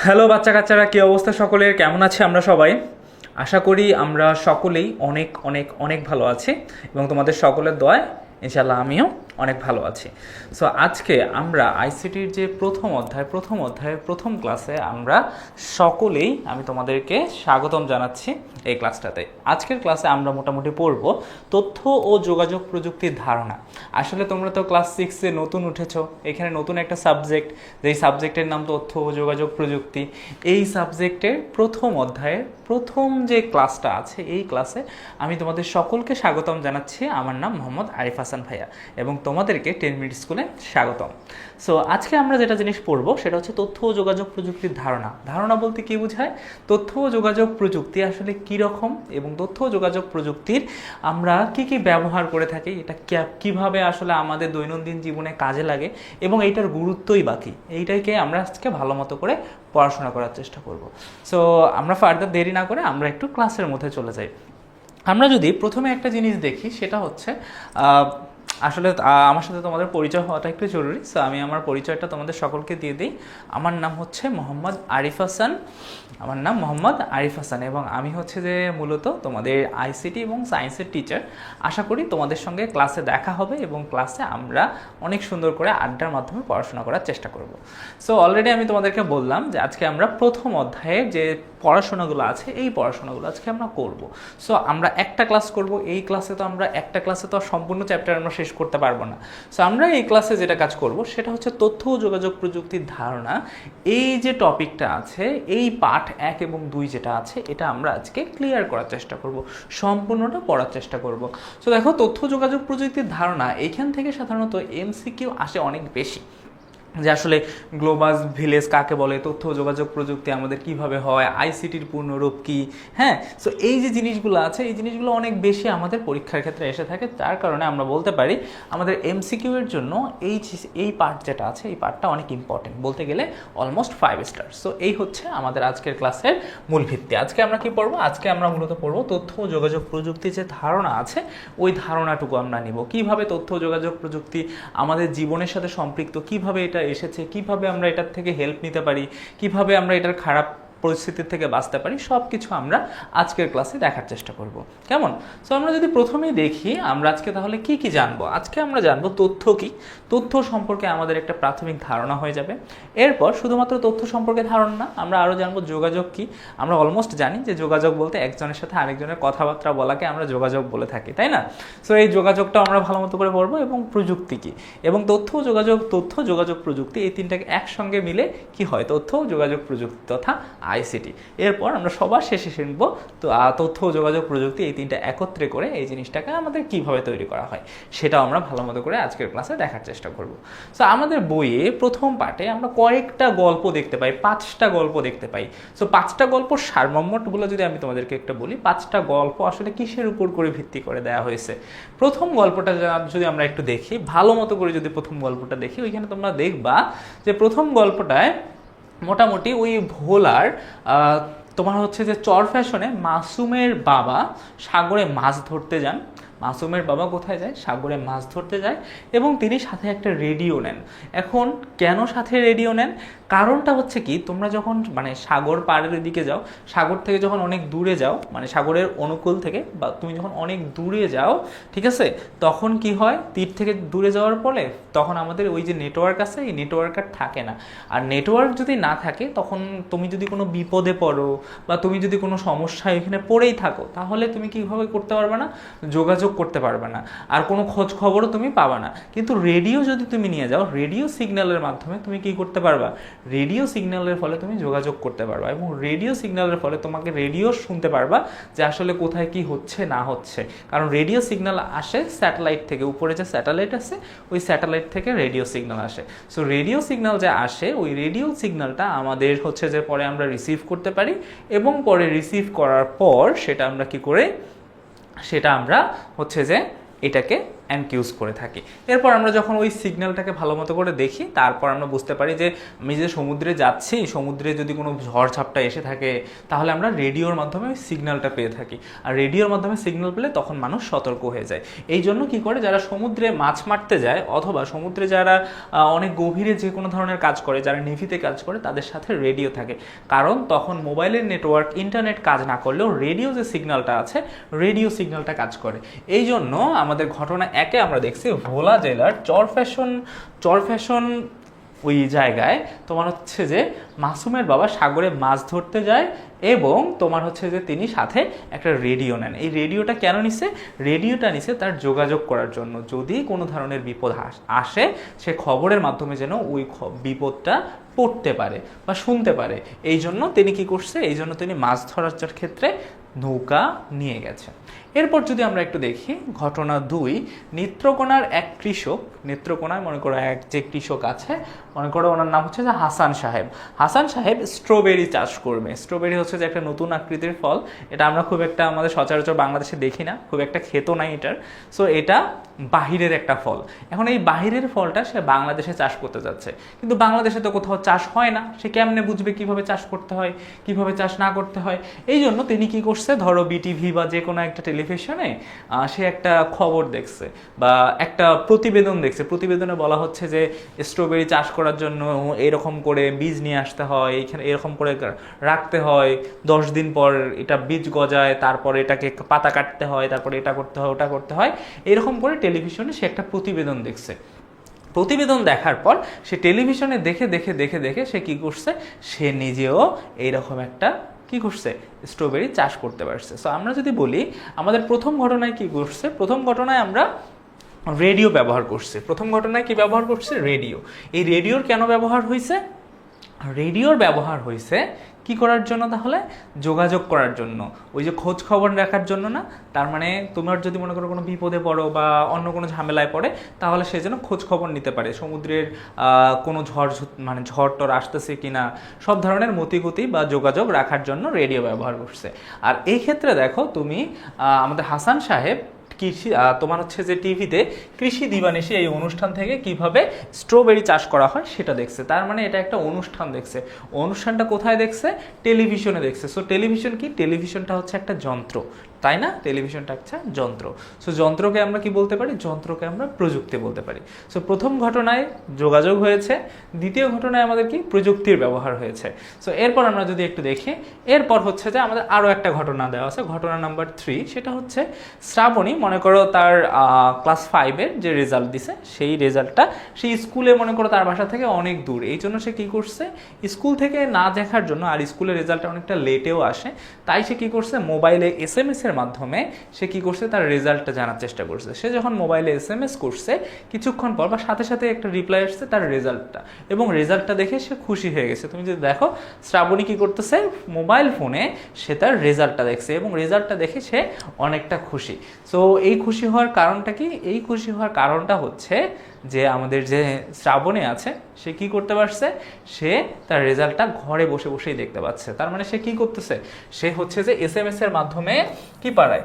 Hello বাচ্চা কাচ্চারা, কী অবস্থা সকলের? কেমন আছে আমরা সবাই? আশা করি আমরা সকলেই অনেক অনেক অনেক ভালো আছি এবং তোমাদের সকলের দয়ায় ইনশাল্লাহ আমিও অনেক ভালো আছি। সো আজকে আমরা আইসিটির যে প্রথম অধ্যায়ের প্রথম ক্লাসে আমরা সকলেই আমি তোমাদেরকে স্বাগতম জানাচ্ছি এই ক্লাসটাতে। আজকের ক্লাসে আমরা মোটামুটি পড়ব তথ্য ও যোগাযোগ প্রযুক্তির ধারণা। আসলে তোমরা তো ক্লাস 6-এ নতুন উঠেছো, এখানে নতুন একটা সাবজেক্ট, যেই সাবজেক্টের নাম তথ্য ও যোগাযোগ প্রযুক্তি। এই সাবজেক্টের প্রথম অধ্যায়ের প্রথম যে ক্লাসটা আছে, এই ক্লাসে আমি তোমাদের সকলকে স্বাগতম জানাচ্ছি। আমার নাম মোহাম্মদ আরিফ হাসান ভাইয়া এবং তোমাদেরকে 10 মিনিট স্কুলে স্বাগতম। সো আজকে আমরা যেটা জিনিস পড়বো সেটা হচ্ছে তথ্য ও যোগাযোগ প্রযুক্তির ধারণা। ধারণা বলতে কী বোঝায়? তথ্য ও যোগাযোগ প্রযুক্তি আসলে কী রকম এবং তথ্য ও যোগাযোগ প্রযুক্তির আমরা কি কি ব্যবহার করে থাকি, এটা কীভাবে আসলে আমাদের দৈনন্দিন জীবনে কাজে লাগে এবং এইটার গুরুত্বই বাকি, এইটাকে আমরা আজকে ভালো মতো করে পড়াশোনা করার চেষ্টা করব। সো আমরা ফার্দার দেরি না করে আমরা একটু ক্লাসের মধ্যে চলে যাই। আমরা যদি প্রথমে একটা জিনিস দেখি, সেটা হচ্ছে আসলে আমার সাথে তোমাদের পরিচয় হওয়াটা একটু জরুরি। সো আমি আমার পরিচয়টা তোমাদের সকলকে দিয়ে দিই। আমার নাম হচ্ছে মোহাম্মদ আরিফ হাসান। এবং আমি হচ্ছে যে মূলত তোমাদের আইসিটি এবং সায়েন্সের টিচার। আশা করি তোমাদের সঙ্গে ক্লাসে দেখা হবে এবং ক্লাসে আমরা অনেক সুন্দর করে আড্ডার মাধ্যমে পড়াশোনা করার চেষ্টা করব। সো অলরেডি আমি তোমাদেরকে বললাম যে আজকে আমরা প্রথম অধ্যায়ে যে পড়াশোনাগুলো আছে, এই পড়াশোনাগুলো আজকে আমরা করব। সো আমরা একটা ক্লাস করব। এই ক্লাসে তো আমরা একটা ক্লাসে তো সম্পূর্ণ চ্যাপ্টার আমরা শেষ করতে পারবো না। সো আমরা এই ক্লাসে যেটা কাজ করব সেটা হচ্ছে তথ্য ও যোগাযোগ প্রযুক্তির ধারণা। এই যে টপিকটা আছে, এই পার্ট 1 এবং 2 যেটা আছে, এটা আমরা আজকে ক্লিয়ার করার চেষ্টা করব, সম্পূর্ণটা পড়ার চেষ্টা করব। সো দেখো, তথ্য যোগাযোগ প্রযুক্তির ধারণা এইখান থেকে সাধারণত এমসিকিউ আসে অনেক বেশি, যে আসলে গ্লোবাল ভিলেজ কাকে বলে, তথ্য যোগাযোগ প্রযুক্তি আমাদের কিভাবে হয়, আইসিটির পূর্ণরূপ কি। হ্যাঁ, সো এই যে জিনিসগুলো আছে, এই জিনিসগুলো অনেক বেশি আমাদের পরীক্ষার ক্ষেত্রে এসে থাকে। তার কারণে আমরা বলতে পারি আমাদের এমসিকিউ এর জন্য এই পার্ট যেটা আছে, এই পার্টটা অনেক ইম্পর্টেন্ট, বলতে গেলে অলমোস্ট 5 স্টার। সো এই হচ্ছে আমাদের আজকের ক্লাসের মূল ভিত্তি। আজকে আমরা কি পড়বো? আজকে আমরা মূলত পড়বো তথ্য ও যোগাযোগ প্রযুক্তির যে ধারণা আছে, ওই ধারণাটুকু আমরা নিব। কিভাবে তথ্য যোগাযোগ প্রযুক্তি আমাদের জীবনের সাথে সম্পৃক্ত, কিভাবে এটা এসেছে, কিভাবে আমরা এটার থেকে হেল্প নিতে পারি, কিভাবে আমরা এটার খারাপ পরিস্থিতির থেকে বাঁচতে পারি, সব কিছু আমরা আজকের ক্লাসে দেখার চেষ্টা করব। কেমন? সো আমরা যদি প্রথমেই দেখি আমরা আজকে তাহলে কি কি জানবো। আজকে আমরা জানবো তথ্য কি। তথ্য সম্পর্কে আমাদের একটা প্রাথমিক ধারণা হয়ে যাবে। এরপর শুধুমাত্র তথ্য সম্পর্কে ধারণা না, আমরা আরও জানবো যোগাযোগ কি। আমরা অলমোস্ট জানি যে যোগাযোগ বলতে একজনের সাথে আরেকজনের কথাবার্তা বলাকে আমরা যোগাযোগ বলে থাকি, তাই না? সো এই যোগাযোগটা আমরা ভালো মতো করে পড়বো। এবং প্রযুক্তি কি, এবং তথ্য যোগাযোগ প্রযুক্তি, এই তিনটাকে একসঙ্গে মিলে কি হয়? তথ্য যোগাযোগ প্রযুক্তি তথা আইসিটি। এরপর আমরা সবার শেষে শুনবো তো তথ্য ও যোগাযোগ প্রযুক্তি, এই তিনটা একত্রে করে এই জিনিসটাকে আমাদের কিভাবে তৈরি করা হয়, সেটাও আমরা ভালো মতো করে আজকের ক্লাসে দেখার চেষ্টা করব। সো আমাদের বইয়ে প্রথম পার্টে আমরা কয়েকটা গল্প দেখতে পাই, 5টা গল্প দেখতে পাই। সো 5টা গল্প সারমর্মগুলো যদি আমি তোমাদেরকে একটা বলি, 5টা গল্প আসলে কিসের উপর করে ভিত্তি করে দেওয়া হয়েছে। প্রথম গল্পটা যদি আমরা একটু দেখি, ভালো মতো করে যদি প্রথম গল্পটা দেখি, ওইখানে তোমরা দেখবা যে প্রথম গল্পটায় মোটামুটি ওই ভোলার তোমার হচ্ছে যে চর ফ্যাশনে মাসুমের বাবা সাগরে মাছ ধরতে যান। মাসুমের বাবা কোথায় যায়? সাগরে মাছ ধরতে যায় এবং তিনি সাথে একটা রেডিও নেন। এখন কেন সাথে রেডিও নেন? কারণটা হচ্ছে কি, তোমরা যখন মানে সাগর পাড়ের দিকে যাও, সাগর থেকে যখন অনেক দূরে যাও, মানে সাগরের অনুকূল থেকে বা তুমি যখন অনেক দূরে যাও, ঠিক আছে, তখন কি হয়, তীর থেকে দূরে যাওয়ার ফলে তখন আমাদের ওই যে নেটওয়ার্ক আছে, এই নেটওয়ার্ক আর থাকে না। আর নেটওয়ার্ক যদি না থাকে, তখন তুমি যদি কোনো বিপদে পড়ো বা তুমি যদি কোনো সমস্যায় এখানে পড়েই থাকো, তাহলে তুমি কীভাবে করতে পারবে না? যোগাযোগ করতে পারবে না, আর কোনো খোঁজ খবরও তুমি পাবে না। কিন্তু রেডিও যদি তুমি নিয়ে যাও, রেডিও সিগন্যালের মাধ্যমে তুমি কি করতে পারবা? রেডিও সিগন্যালের ফলে তুমি যোগাযোগ করতে পারবা এবং রেডিও সিগন্যালের ফলে তোমাকে রেডিও শুনতে পারবা যে আসলে কোথায় কি হচ্ছে না হচ্ছে। কারণ রেডিও সিগন্যাল আসে স্যাটেলাইট থেকে, উপরে যে স্যাটেলাইট আছে ওই স্যাটেলাইট থেকে রেডিও সিগন্যাল আসে। সো রেডিও সিগন্যাল যে আসে, ওই রেডিও সিগন্যালটা আমাদের হচ্ছে যে পরে আমরা রিসিভ করতে পারি এবং পরে রিসিভ করার পর সেটা আমরা কি করে, সেটা আমরা হচ্ছে যে এটাকে অ্যান্ড কিউজ করে থাকি। এরপর আমরা যখন ওই সিগন্যালটাকে ভালো মতো করে দেখি, তারপর আমরা বুঝতে পারি যে আমি যে সমুদ্রে যাচ্ছি, সমুদ্রে যদি কোনো ঝড়ঝাপটা এসে থাকে তাহলে আমরা রেডিওর মাধ্যমে ওই সিগন্যালটা পেয়ে থাকি। আর রেডিওর মাধ্যমে সিগন্যাল পেলে তখন মানুষ সতর্ক হয়ে যায়। এই জন্য কী করে, যারা সমুদ্রে মাছ মারতে যায় অথবা সমুদ্রে যারা অনেক গভীরে যে কোনো ধরনের কাজ করে, যারা নেভিতে কাজ করে, তাদের সাথে রেডিও থাকে। কারণ তখন মোবাইলের নেটওয়ার্ক, ইন্টারনেট কাজ না করলেও রেডিও যে সিগন্যালটা আছে, রেডিও সিগন্যালটা কাজ করে। এই জন্য আমাদের ঘটনা একে আমরা দেখছি ভোলা জেলার চরফ্যাশন ওই জায়গায় তোমার হচ্ছে যে মাসুমের বাবা সাগরে মাছ ধরতে যায় এবং তোমার হচ্ছে যে তিনি সাথে একটা রেডিও নেন। এই রেডিওটা কেন নিছে? রেডিওটা নিছে তার যোগাযোগ করার জন্য, যদি কোনো ধরনের বিপদ আসে সে খবরের মাধ্যমে যেন ওই বিপদটা পড়তে পারে বা শুনতে পারে। এই জন্য তিনি কি করছে, এই জন্য তিনি মাছ ধরার ক্ষেত্রে নৌকা নিয়ে গেছে। এরপর যদি আমরা একটু দেখি ঘটনা 2, নেত্রকোনার এক কৃষক, নেত্রকোনায় মনে করো এক যে কৃষক আছে, মনে করো ওনার নাম হচ্ছে যে হাসান সাহেব। হাসান সাহেব স্ট্রবেরি চাষ করবে। স্ট্রবেরি হচ্ছে যে একটা নতুন আকৃতির ফল, এটা আমরা খুব একটা আমাদের সচরাচর বাংলাদেশে দেখি না, খুব একটা খেতো নাই এটার। সো এটা বাহিরের একটা ফল। এখন এই বাহিরের ফলটা সে বাংলাদেশে চাষ করতে যাচ্ছে, কিন্তু বাংলাদেশে তো কোথাও চাষ হয় না, সে কেমনে বুঝবে কিভাবে চাষ করতে হয়, কিভাবে চাষ না করতে হয়? এই জন্য তিনি কি করছে, ধরো বিটিভি বা যে কোনো একটা টেলিভিশনে সে একটা খবর দেখছে বা একটা প্রতিবেদন দেখছে। প্রতিবেদনে বলা হচ্ছে যে স্ট্রবেরি চাষ করার জন্য এরকম করে বীজ নিয়ে আসতে হয়, এখানে এরকম করে রাখতে হয়, 10 দিন পর এটা বীজ গজায়, তারপর এটাকে পাতা কাটতে হয়, তারপরে এটা করতে হয়, ওটা করতে হয়। এরকম করে টেলিভিশনে সে একটা প্রতিবেদন দেখছে। প্রতিবেদন দেখার পর সে টেলিভিশনে দেখে দেখে দেখে দেখে সে কি করছে, সে নিজেও এইরকম একটা কি করছে, স্ট্রবেরি চাষ করতে পারছে। সো আমরা যদি বলি আমাদের প্রথম ঘটনায় কি করছে, প্রথম ঘটনায় আমরা রেডিও ব্যবহার করছি। প্রথম ঘটনায় কি ব্যবহার করছে? রেডিও। এই রেডিওর কেন ব্যবহার হয়েছে? রেডিওর ব্যবহার হয়েছে কি করার জন্য? তাহলে যোগাযোগ করার জন্য, ওই যে খোঁজ খবর রাখার জন্য না। তার মানে তোমার যদি মনে করো কোনো বিপদে পড়ো বা অন্য কোনো ঝামেলায় পড়ে, তাহলে সে যেন খোঁজ খবর নিতে পারে সমুদ্রের কোনো ঝড় টর আসতেছে কিনা, সব ধরনের মতিগতি বা যোগাযোগ রাখার জন্য রেডিও ব্যবহার করছে। আর এই ক্ষেত্রে দেখো তুমি আমাদের হাসান সাহেব কৃষি তোমার হচ্ছে যে টিভিতে কৃষি দিবানিশি এই অনুষ্ঠান থেকে কিভাবে স্ট্রবেরি চাষ করা হয় সেটা দেখছে। তার মানে এটা একটা অনুষ্ঠান দেখছে। অনুষ্ঠানটা কোথায় দেখছে? টেলিভিশনে দেখছে। সো টেলিভিশন কি? টেলিভিশনটা হচ্ছে একটা যন্ত্র, তাই না? টেলিভিশনটা একটা যন্ত্র। সো যন্ত্রকে আমরা কি বলতে পারি? যন্ত্রকে আমরা প্রযুক্তি বলতে পারি। সো প্রথম ঘটনায় যোগাযোগ হয়েছে, দ্বিতীয় ঘটনায় আমাদের কি প্রযুক্তির ব্যবহার হয়েছে। সো এরপর আমরা যদি একটু দেখি, এরপর হচ্ছে যে আমাদের আরও একটা ঘটনা দেওয়া আছে, ঘটনা নাম্বার 3। সেটা হচ্ছে শ্রাবণী, মনে করো তার ক্লাস 5-এর যে রেজাল্ট দিছে, সেই রেজাল্টটা সেই স্কুলে মনে করো তার বাসা থেকে অনেক দূর। এই জন্য সে কী করছে, স্কুল থেকে না দেখার জন্য, আর স্কুলের রেজাল্টটা অনেকটা লেটেও আসে, তাই সে কী করছে, মোবাইলে SMS এর মাধ্যমে সে কি করছে, তার রেজাল্টটা জানার চেষ্টা করছে। সে যখন মোবাইলে SMS করছে, কিছুক্ষণ পর বা সাথে সাথে একটা রিপ্লাই আসছে তার রেজাল্টটা, এবং রেজাল্টটা দেখে সে খুশি হয়ে গেছে। তুমি যদি দেখো শ্রাবণী কি করতেছে, মোবাইল ফোনে সে তার রেজাল্টটা দেখছে এবং রেজাল্টটা দেখে সে অনেকটা খুশি। সো এই খুশি হওয়ার কারণটা কি? এই খুশি হওয়ার কারণটা হচ্ছে যে আমাদের যে শ্রাবণী আছে সে কি করতে পারছে, সে তার রেজাল্টটা ঘরে বসে বসেই দেখতে পাচ্ছে। তার মানে সে কি করতেছে, সে হচ্ছে যে SMS এর মাধ্যমে কি পারায়,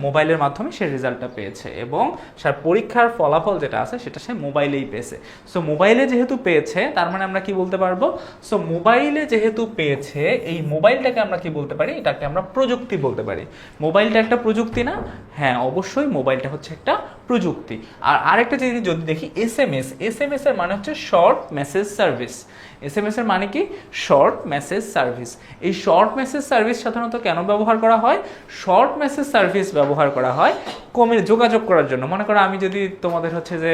মোবাইলের মাধ্যমে সে রেজাল্টটা পেয়েছে এবং তার পরীক্ষার ফলাফল যেটা আছে সেটা সে মোবাইলেই পেয়েছে। সো মোবাইলে যেহেতু পেয়েছে, তার মানে আমরা কি বলতে পারবো, সো মোবাইলে যেহেতু পেয়েছে, এই মোবাইলটাকে আমরা কি বলতে পারি, এটাকে আমরা প্রযুক্তি বলতে পারি। মোবাইলটা একটা প্রযুক্তি না? হ্যাঁ, অবশ্যই মোবাইলটা হচ্ছে একটা প্রযুক্তি। আর আরেকটা জিনিস যদি দেখি, SMS এর মানে হচ্ছে শর্ট মেসেজ সার্ভিস। SMS এর মানে কি? Short message service. এই শর্ট মেসেজ সার্ভিস সাধারণত কেন ব্যবহার করা হয়? শর্ট মেসেজ সার্ভিস ব্যবহার করা হয় যোগাযোগ করার জন্য। মনে করো আমি যদি তোমাদের হচ্ছে যে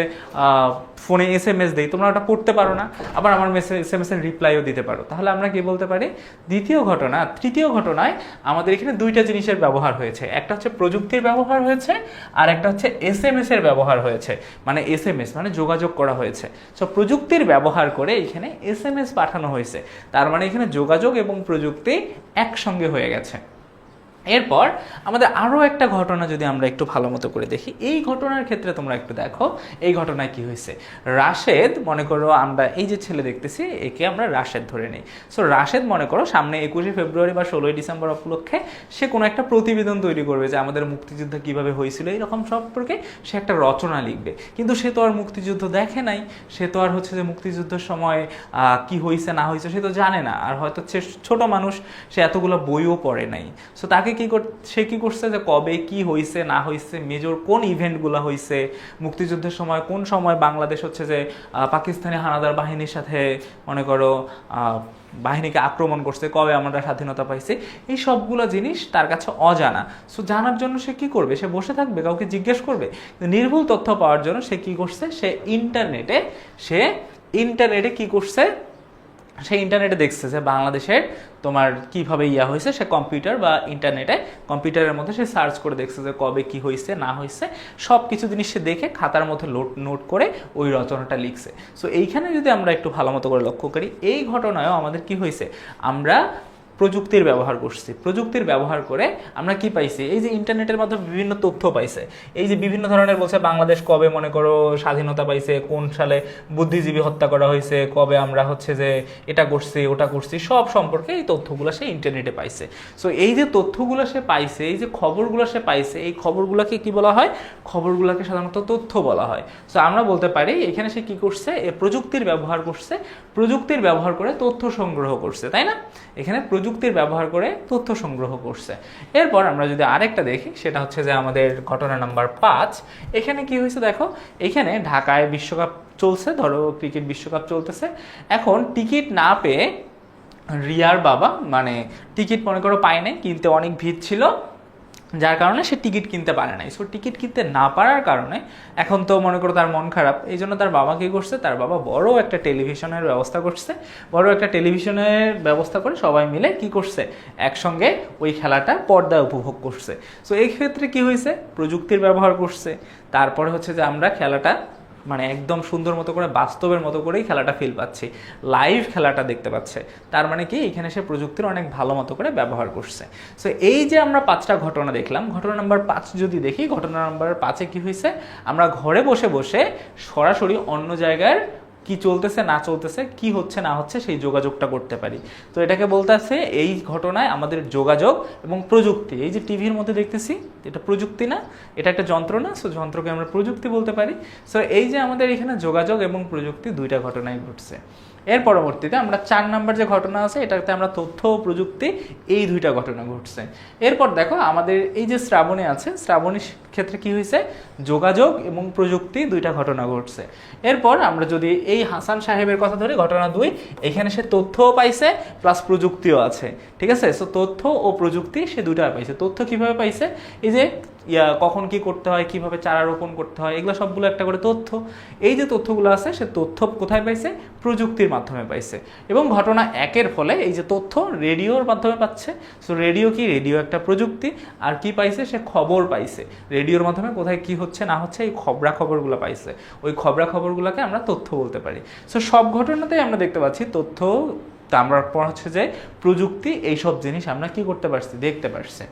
ফোনে SMS দিই, তোমরা ওটা পড়তে পারো না, আবার আমার SMS এর রিপ্লাইও দিতে পারো, তাহলে আমরা কি বলতে পারি? তৃতীয় ঘটনায় আমাদের এখানে দুইটা জিনিসের ব্যবহার হয়েছে। একটা হচ্ছে প্রযুক্তির ব্যবহার হয়েছে, আর একটা হচ্ছে SMS এর ব্যবহার হয়েছে। মানে SMS মানে যোগাযোগ করা হয়েছে। সো প্রযুক্তির ব্যবহার করে এখানে SMS পাঠানো হয়েছে। তার মানে এখানে যোগাযোগ এবং প্রযুক্তি একসঙ্গে হয়ে গেছে। এরপর আমাদের আরও একটা ঘটনা যদি আমরা একটু ভালো মতো করে দেখি, এই ঘটনার ক্ষেত্রে তোমরা একটু দেখো এই ঘটনায় কি হয়েছে। রাশেদ, মনে করো আমরা এই যে ছেলে দেখতেছি একে আমরা রাশেদ ধরে নিই। সো রাশেদ মনে করো সামনে 21শে ফেব্রুয়ারি বা 16ই ডিসেম্বর উপলক্ষে সে কোনো একটা প্রতিবেদন তৈরি করবে যে আমাদের মুক্তিযুদ্ধ কীভাবে হয়েছিল এরকম সম্পর্কে সে একটা রচনা লিখবে। কিন্তু সে তো আর মুক্তিযুদ্ধ দেখে নাই, সে তো আর হচ্ছে যে মুক্তিযুদ্ধের সময় কি হয়েছে না হয়েছে সে তো জানে না, আর হয়তো ছোট মানুষ, সে এতগুলো বইও পড়ে নাই। সো তাকে সে কি করছে যে কবে কি হয়েছে না হয়েছে, মেজর কোন ইভেন্টগুলো হয়েছে, মুক্তিযুদ্ধের সময় কোন সময় বাংলাদেশ হচ্ছে যে পাকিস্তানি হানাদার বাহিনীর সাথে মনে করো বাহিনীকে আক্রমণ করছে, কবে আমরা স্বাধীনতা পাইছি, এই সবগুলো জিনিস তার কাছে অজানা। সো জানার জন্য সে কি করবে, সে বসে থাকবে, কাউকে জিজ্ঞেস করবে? নির্ভুল তথ্য পাওয়ার জন্য সে কি করছে, সে ইন্টারনেটে কি করছে, সে ইন্টারনেটে দেখছে যে বাংলাদেশের তোমার কিভাবে হয়েছে। সে কম্পিউটারের মধ্যে সে সার্চ করে দেখছে যে কবে কি হয়েছে না হয়েছে, সব কিছু জিনিস সে দেখে খাতার মধ্যে নোট করে ওই রচনাটা লিখছে। সো এইখানে যদি আমরা একটু ভালো মতো করে লক্ষ্য করি, এই ঘটনায়ও আমাদের কি হয়েছে, আমরা প্রযুক্তির ব্যবহার করছি। প্রযুক্তির ব্যবহার করে আমরা কি পাইছি, এই যে ইন্টারনেটের মাধ্যমে বিভিন্ন তথ্য পাইছে, এই যে বিভিন্ন ধরনের বলছে বাংলাদেশ কবে মনে করো স্বাধীনতা পাইছে, কোন সালে বুদ্ধিজীবী হত্যা করা হয়েছে, কবে আমরা হচ্ছে যে এটা করছি ওটা করছি, সব সম্পর্কে এই তথ্যগুলো সে ইন্টারনেটে পাইছে। সো এই যে তথ্যগুলো সে পাইছে, এই যে খবরগুলো সে পাইছে, এই খবরগুলোকে কি বলা হয়, খবরগুলোকে সাধারণত তথ্য বলা হয়। সো আমরা বলতে পারি এখানে সে কি করছে, প্রযুক্তির ব্যবহার করছে, প্রযুক্তির ব্যবহার করে তথ্য সংগ্রহ করছে, তাই না? এখানে প্রযুক্তির ব্যবহার করে তথ্য সংগ্রহ করছে। এরপর আমরা যদি আরেকটা দেখি, সেটা হচ্ছে যে আমাদের ঘটনা নাম্বার 5। এখানে কি হয়েছে দেখো, এখানে ঢাকায় বিশ্বকাপ চলছে, ধরো ক্রিকেট বিশ্বকাপ চলতেছে। এখন টিকিট না পেয়ে রিয়ার বাবা মানে টিকিট মনে করো পায় নাই, কিনতে অনেক ভিড় ছিল, যার কারণে সে টিকিট কিনতে পারে নাই। সো টিকিট কিনতে না পারার কারণে এখন তো মনে করো তার মন খারাপ, এই জন্য তার বাবা কী করছে, তার বাবা বড় একটা টেলিভিশনের ব্যবস্থা করছে। বড় একটা টেলিভিশনের ব্যবস্থা করে সবাই মিলে কি করছে, একসঙ্গে ওই খেলাটা পর্দায় উপভোগ করছে। সো এই ক্ষেত্রে কি হয়েছে, প্রযুক্তির ব্যবহার করছে। তারপরে হচ্ছে যে আমরা খেলাটা মানে একদম সুন্দর মতো করে বাস্তবের মতো করেই খেলাটা ফিল পাচ্ছি, লাইভ খেলাটা দেখতে পাচ্ছে। তার মানে কি, এখানে সে প্রযুক্তির অনেক ভালো মতো করে ব্যবহার করছে। সো এই যে আমরা 5টা ঘটনা দেখলাম, ঘটনা নাম্বার 5 যদি দেখি, ঘটনা নাম্বার 5-এ কি হয়েছে, আমরা ঘরে বসে বসে সরাসরি অন্য জায়গার কি চলতেছে না চলতেছে, কি হচ্ছে না হচ্ছে সেই যোগাযোগটা করতে পারি। তো এটাকে বলতেছে এই ঘটনায় আমাদের যোগাযোগ এবং প্রযুক্তি, এই যে টিভির মধ্যে দেখতেছি এটা প্রযুক্তি না, এটা একটা যন্ত্র না, সো যন্ত্রকে আমরা প্রযুক্তি বলতে পারি। সো এই যে আমাদের এখানে যোগাযোগ এবং প্রযুক্তি দুইটা ঘটনাই ঘটছে। এর পরবর্তীতে আমরা 4 নাম্বার যে ঘটনা আছে, এটাতে আমরা তথ্য ও প্রযুক্তি, এই দুইটা ঘটনা ঘটছে। এরপর দেখো আমাদের এই যে শ্রাবণী আছে, শ্রাবণীর ক্ষেত্রে কি হয়েছে, যোগাযোগ এবং প্রযুক্তি দুইটা ঘটনা ঘটছে। এরপর আমরা যদি এই হাসান সাহেবের কথা ধরি, ঘটনা 2, এখানে সে তথ্যও পাইছে প্লাস প্রযুক্তিও আছে, ঠিক আছে? সো তথ্য ও প্রযুক্তি সে দুইটা পাইছে। তথ্য কিভাবে পাইছে, এই যে কখন কি করতে হয়, কিভাবে চারা রোপণ করতে হয়, এগুলো সবগুলো একটা করে তথ্য। এই যে তথ্যগুলো আছে, সে তথ্য কোথায় পাইছে, প্রযুক্তির মাধ্যমে পাইছে। এবং ঘটনা 1-এর ফলে এই যে তথ্য রেডিওর মাধ্যমে পাচ্ছে। সো রেডিও কি, রেডিও একটা প্রযুক্তি। আর কি পাইছে, সে খবর পাইছে, রেডিওর মাধ্যমে কোথায় কি হচ্ছে না হচ্ছে এই খবরগুলো পাইছে। ওই খবরগুলোকে আমরা তথ্য বলতে পারি। সো সব ঘটনাতেই আমরা দেখতে পাচ্ছি তথ্য, তার পর হচ্ছে যে প্রযুক্তি, এইসব জিনিস আমরা কি করতে পারছি, দেখতে পারছি।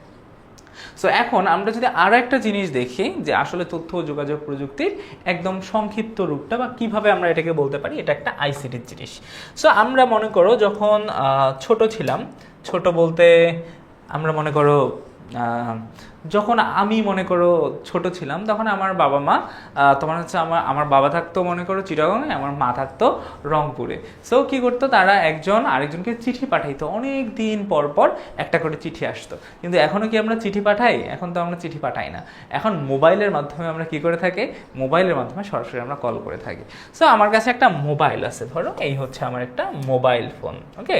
সো এখন আমরা যদি আরও একটা জিনিস দেখি যে আসলে তথ্য ও যোগাযোগ প্রযুক্তির একদম সংক্ষিপ্ত রূপটা বা কিভাবে আমরা এটাকে বলতে পারি, এটা একটা আইসিটির জিনিস। সো আমরা মনে করো যখন ছোট ছিলাম, ছোট বলতে আমরা মনে করো যখন আমি মনে করো ছোট ছিলাম, তখন আমার বাবা মা তোমার হচ্ছে আমার বাবা থাকতো মনে করো চিটাগংয়ে, আমার মা থাকতো রংপুরে। সো কী করতো, তারা একজন আরেকজনকে চিঠি পাঠাইতো, অনেক দিন পর পর একটা করে চিঠি আসতো। কিন্তু এখনও কি আমরা চিঠি পাঠাই? এখন তো আমরা চিঠি পাঠাই না, এখন মোবাইলের মাধ্যমে আমরা কি করে থাকি, মোবাইলের মাধ্যমে সরাসরি আমরা কল করে থাকি। সো আমার কাছে একটা মোবাইল আছে, ধরো এই হচ্ছে আমার একটা মোবাইল ফোন, ওকে?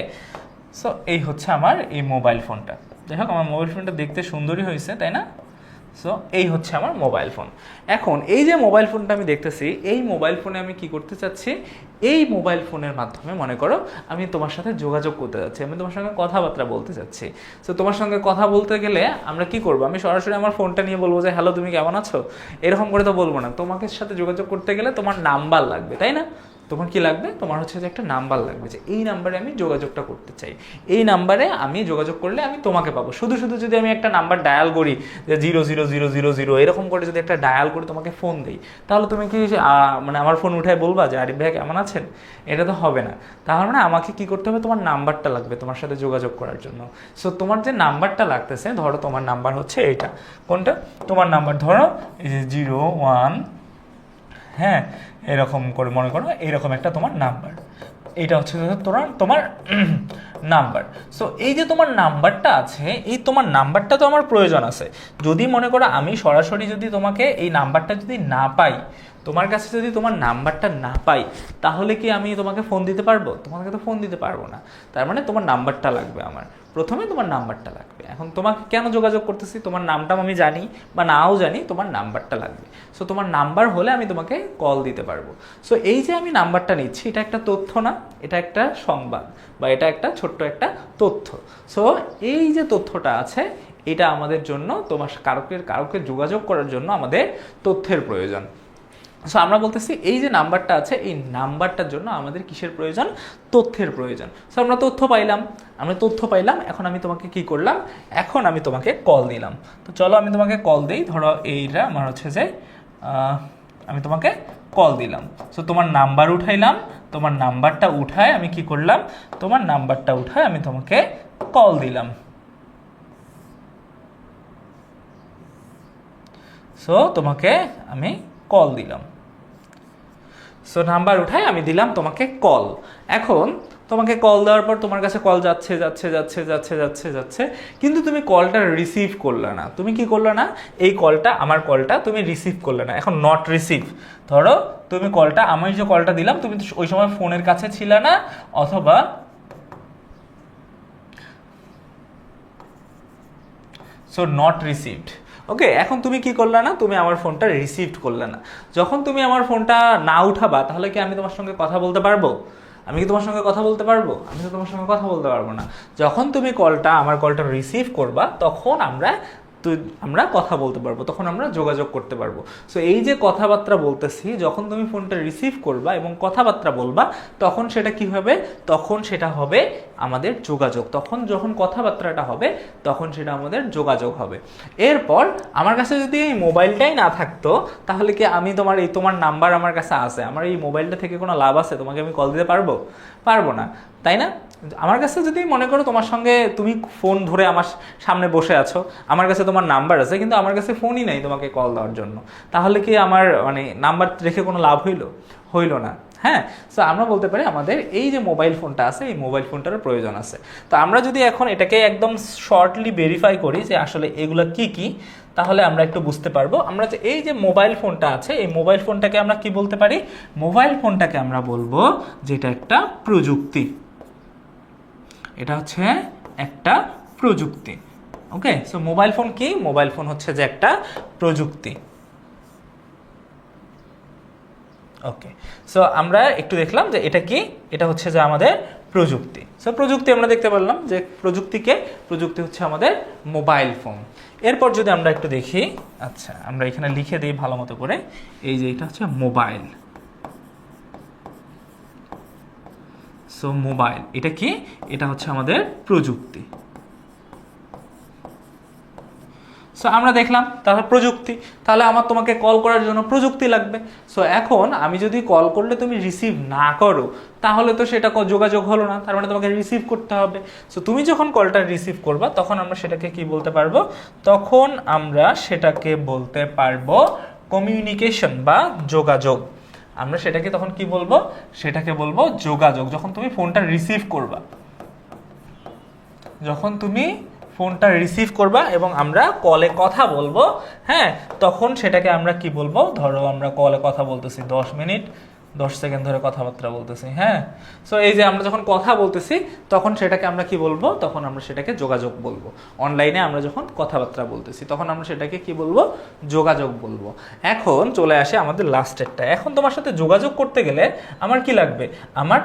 সো এই হচ্ছে আমার এই মোবাইল ফোনটা, দেখো আমার মোবাইল ফোনটা দেখতে সুন্দরই হয়েছে, তাই না? সো এই হচ্ছে আমার মোবাইল ফোন। এখন এই যে মোবাইল ফোনটা আমি দেখতেছি, এই মোবাইল ফোনে আমি কি করতে চাচ্ছি, এই মোবাইল ফোনের মাধ্যমে মনে করো আমি তোমার সাথে যোগাযোগ করতে যাচ্ছি, আমি তোমার সঙ্গে কথাবার্তা বলতে চাচ্ছি। সো তোমার সঙ্গে কথা বলতে গেলে আমরা কি করবো, আমি সরাসরি আমার ফোনটা নিয়ে বলবো যে হ্যালো তুমি কেমন আছো, এরকম করে তো বলবো না। তোমাকে সাথে যোগাযোগ করতে গেলে তোমার নাম্বার লাগবে, তাই না? তোমার কি লাগবে, তোমার হচ্ছে যে একটা নাম্বার লাগবে, যে এই নাম্বারে আমি যোগাযোগটা করতে চাই, এই নাম্বারে আমি যোগাযোগ করলে আমি তোমাকে পাবো। শুধু শুধু যদি আমি একটা নাম্বার ডায়াল করি যে 00000 এরকম করে যদি একটা ডায়াল করে তোমাকে ফোন দিই, তাহলে তুমি কি মানে আমার ফোন উঠায় বলবা যে আরিফ ভাই কেমন আছেন? এটা তো হবে না। তার মানে আমাকে কি করতে হবে, তোমার নাম্বারটা লাগবে তোমার সাথে যোগাযোগ করার জন্য। সো তোমার যে নাম্বারটা লাগতেছে, ধরো তোমার নাম্বার হচ্ছে এইটা, কোনটা তোমার নাম্বার, ধরো এই যে 01, হ্যাঁ এরকম করে মনে করো, এরকম একটা তোমার নাম্বার, এইটা হচ্ছে তোমার নাম্বার। সো এই যে তোমার নাম্বারটা আছে, এই তোমার নাম্বারটা তো আমার প্রয়োজন আছে। যদি মনে করো আমি সরাসরি যদি তোমাকে এই নাম্বারটা যদি না পাই, তোমার কাছে যদি তোমার নাম্বারটা না পাই, তাহলে কি আমি তোমাকে ফোন দিতে পারবো? তোমাকে তো ফোন দিতে পারবো না। তার মানে তোমার নাম্বারটা লাগবে আমার, প্রথমে তোমার নাম্বারটা লাগবে। এখন তোমাকে কেন যোগাযোগ করতেছি, তোমার নামটা আমি জানি বা নাও জানি, তোমার নাম্বারটা লাগবে। সো তোমার নাম্বার হলে আমি তোমাকে কল দিতে পারবো। সো এই যে আমি নাম্বারটা নিচ্ছি, এটা একটা তথ্য না, এটা একটা সংবাদ বা এটা একটা ছোট্ট একটা তথ্য। সো এই যে তথ্যটা আছে, এটা আমাদের জন্য তোমার কারোকে যোগাযোগ করার জন্য আমাদের তথ্যের প্রয়োজন। সো আমরা বলতেছি এই যে নাম্বারটা আছে, এই নাম্বারটার জন্য আমাদের কিসের প্রয়োজন? তথ্যের প্রয়োজন। সো আমরা তথ্য পাইলাম, এখন আমি তোমাকে কি করলাম, এখন আমি তোমাকে কল দিলাম। তো চলো আমি তোমাকে কল দিই, ধরো এইটা আমার হচ্ছে যে আমি তোমাকে কল দিলাম। সো তোমার নাম্বার উঠাইলাম, তোমার নাম্বারটা উঠায় আমি কি করলাম, তোমার নাম্বারটা উঠায় আমি তোমাকে কল দিলাম। সো তোমাকে আমি কল দিলাম, সো নাম্বার উঠাই আমি দিলাম তোমাকে কল। এখন তোমাকে কল দেওয়ার পর তোমার কাছে কল যাচ্ছে, কিন্তু তুমি কলটা রিসিভ করলে না। তুমি কি করলে না, এই কলটা, আমার কলটা তুমি রিসিভ করলে না। এখন নট রিসিভ, ধরো তুমি কলটা, আমি যে কলটা দিলাম তুমি তো ওই সময় ফোনের কাছে ছিলে না, অথবা সো নট রিসিভড। ওকে, এখন তুমি কি করলে না, তুমি আমার ফোনটা রিসিভ করলে না। যখন তুমি আমার ফোনটা না উঠাবা, তাহলে কি আমি তোমার সঙ্গে কথা বলতে পারবো? আমি কি তোমার সঙ্গে কথা বলতে পারবো? আমি তো তোমার সঙ্গে কথা বলতে পারবো না। যখন তুমি আমার কলটা রিসিভ করবা, তখন আমরা কথা বলতে পারবো, তখন আমরা যোগাযোগ করতে পারবো। সো এই যে কথাবার্তা বলতেছি, যখন তুমি ফোনটা রিসিভ করবা এবং কথাবার্তা বলবা, তখন সেটা কি হবে, তখন সেটা হবে আমাদের যোগাযোগ। তখন যখন কথাবার্তাটা হবে, তখন সেটা আমাদের যোগাযোগ হবে। এরপর আমার কাছে যদি এই মোবাইলটাই না থাকতো, তাহলে কি আমি তোমার নাম্বার আমার কাছে আছে, আমার এই মোবাইলটা থেকে কোনো লাভ আছে? তোমাকে আমি কল দিতে পারবো না, তাই না? আমার কাছে যদি মনে করো তোমার সঙ্গে, তুমি ফোন ধরে আমার সামনে বসে আছো, আমার কাছে তোমার নাম্বার আছে, কিন্তু আমার কাছে ফোনই নাই তোমাকে কল দেওয়ার জন্য, তাহলে কি আমার মানে নাম্বার রেখে কোনো লাভ হইল না? হ্যাঁ। সো আমরা বলতে পারি আমাদের এই যে মোবাইল ফোনটা আছে, এই মোবাইল ফোনটারও প্রয়োজন আছে। তো আমরা যদি এখন এটাকে একদম শর্টলি ভেরিফাই করি যে আসলে এগুলো কি, তাহলে আমরা একটু বুঝতে পারবো। আমরা যে এই যে মোবাইল ফোনটা আছে, এই মোবাইল ফোনটাকে আমরা কি বলতে পারি? মোবাইল ফোনটাকে আমরা বলবো যে এটা একটা প্রযুক্তি, এটা হচ্ছে একটা প্রযুক্তি। ওকে, সো মোবাইল ফোন কি? মোবাইল ফোন হচ্ছে যে একটা প্রযুক্তি। ওকে, সো আমরা একটু দেখলাম যে এটা কি, এটা হচ্ছে যে আমাদের প্রযুক্তি। সো প্রযুক্তি আমরা দেখতে পারলাম যে প্রযুক্তি হচ্ছে আমাদের মোবাইল ফোন। এরপর যদি আমরা একটু দেখি, আচ্ছা আমরা এখানে লিখে দিই ভালো মতো করে, এই যে এটা হচ্ছে মোবাইল। সো মোবাইল এটা কি? এটা হচ্ছে আমাদের প্রযুক্তি। সো আমরা দেখলাম তাহলে প্রযুক্তি, তাহলে আমার তোমাকে কল করার জন্য প্রযুক্তি লাগবে। সো এখন আমি যদি কল করলে তুমি রিসিভ না করো, তাহলে তো সেটা যোগাযোগ হলো না, তার মানে তোমাকে রিসিভ করতে হবে। সো তুমি যখন কলটা রিসিভ করবা, তখন আমরা সেটাকে কি বলতে পারবো? তখন আমরা সেটাকে বলতে পারবো কমিউনিকেশন বা যোগাযোগ। আমরা সেটাকে তখন কি বলবো? সেটাকে বলবো যোগাযোগ। যখন তুমি ফোনটা রিসিভ করবা, এবং আমরা কলে কথা বলবো, হ্যাঁ, তখন সেটাকে আমরা কি বলবো? ধরো আমরা কলে কথা বলতেছি 10 মিনিট 10 সেকেন্ড ধরে কথাবার্তা বলতেছি, হ্যাঁ। সো এই যে আমরা যখন কথা বলতেছি, তখন সেটাকে আমরা কি বলবো? তখন আমরা সেটাকে যোগাযোগ বলবো। অনলাইনে আমরা যখন কথাবার্তা বলতেছি, তখন আমরা সেটাকে কি বলবো? যোগাযোগ বলবো। এখন চলে আসে আমাদের লাস্টেরটা। এখন তোমার সাথে যোগাযোগ করতে গেলে আমার কি লাগবে?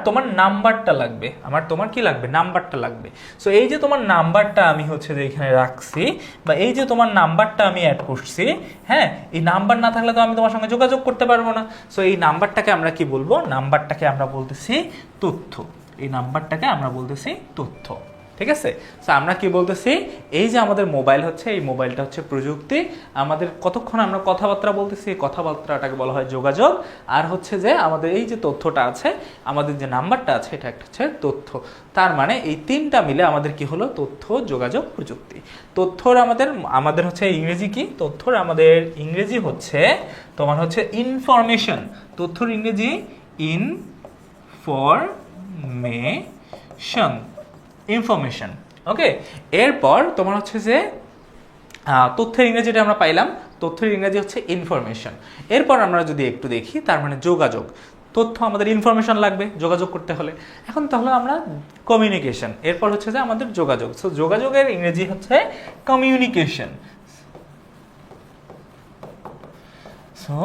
তোমার নাম্বারটা লাগবে। তোমার কি লাগবে? নাম্বারটা লাগবে। সো এই যে তোমার নাম্বারটা আমি হচ্ছে যে এখানে রাখছি, বা এই যে তোমার নাম্বারটা আমি অ্যাড করছি, হ্যাঁ, এই নাম্বার না থাকলে তো আমি তোমার সঙ্গে যোগাযোগ করতে পারবো না। সো এই নাম্বারটাকে আমরা কি বলবো, নাম্বারটাকে আমরা বলতেছি তথ্য, এই নাম্বারটাকে আমরা বলতেছি তথ্য। ঠিক আছে, সো আমরা কি বলতেছি, এই যে আমাদের মোবাইল হচ্ছে, এই মোবাইলটা হচ্ছে প্রযুক্তি, আমাদের কতক্ষণ আমরা কথাবার্তা বলতেছি, কথাবার্তাটাকে বলা হয় যোগাযোগ, আর হচ্ছে যে আমাদের এই যে তথ্যটা আছে, আমাদের যে নাম্বারটা আছে, এটা একটা হচ্ছে তথ্য। তার মানে এই তিনটা মিলে আমাদের কি হলো, তথ্য যোগাযোগ প্রযুক্তি। তথ্যর আমাদের হচ্ছে ইংরেজি কি, তথ্যর আমাদের ইংরেজি হচ্ছে তোমার হচ্ছে ইনফরমেশন। তথ্যর ইংরেজি ইনফরমেশন। ওকে, এরপর তোমার হচ্ছে যে তথ্যের ইংরেজিটা আমরা পাইলাম, তথ্যের ইংরেজি হচ্ছে ইনফরমেশন। এরপর আমরা যদি একটু দেখি, তার মানে যোগাযোগ। তথ্য আমাদের ইনফরমেশন লাগবে যোগাযোগ করতে হলে, এখন তাহলে আমরা কমিউনিকেশন, এরপর হচ্ছে যে আমাদের যোগাযোগ। সো যোগাযোগের ইংরেজি হচ্ছে কমিউনিকেশন। সো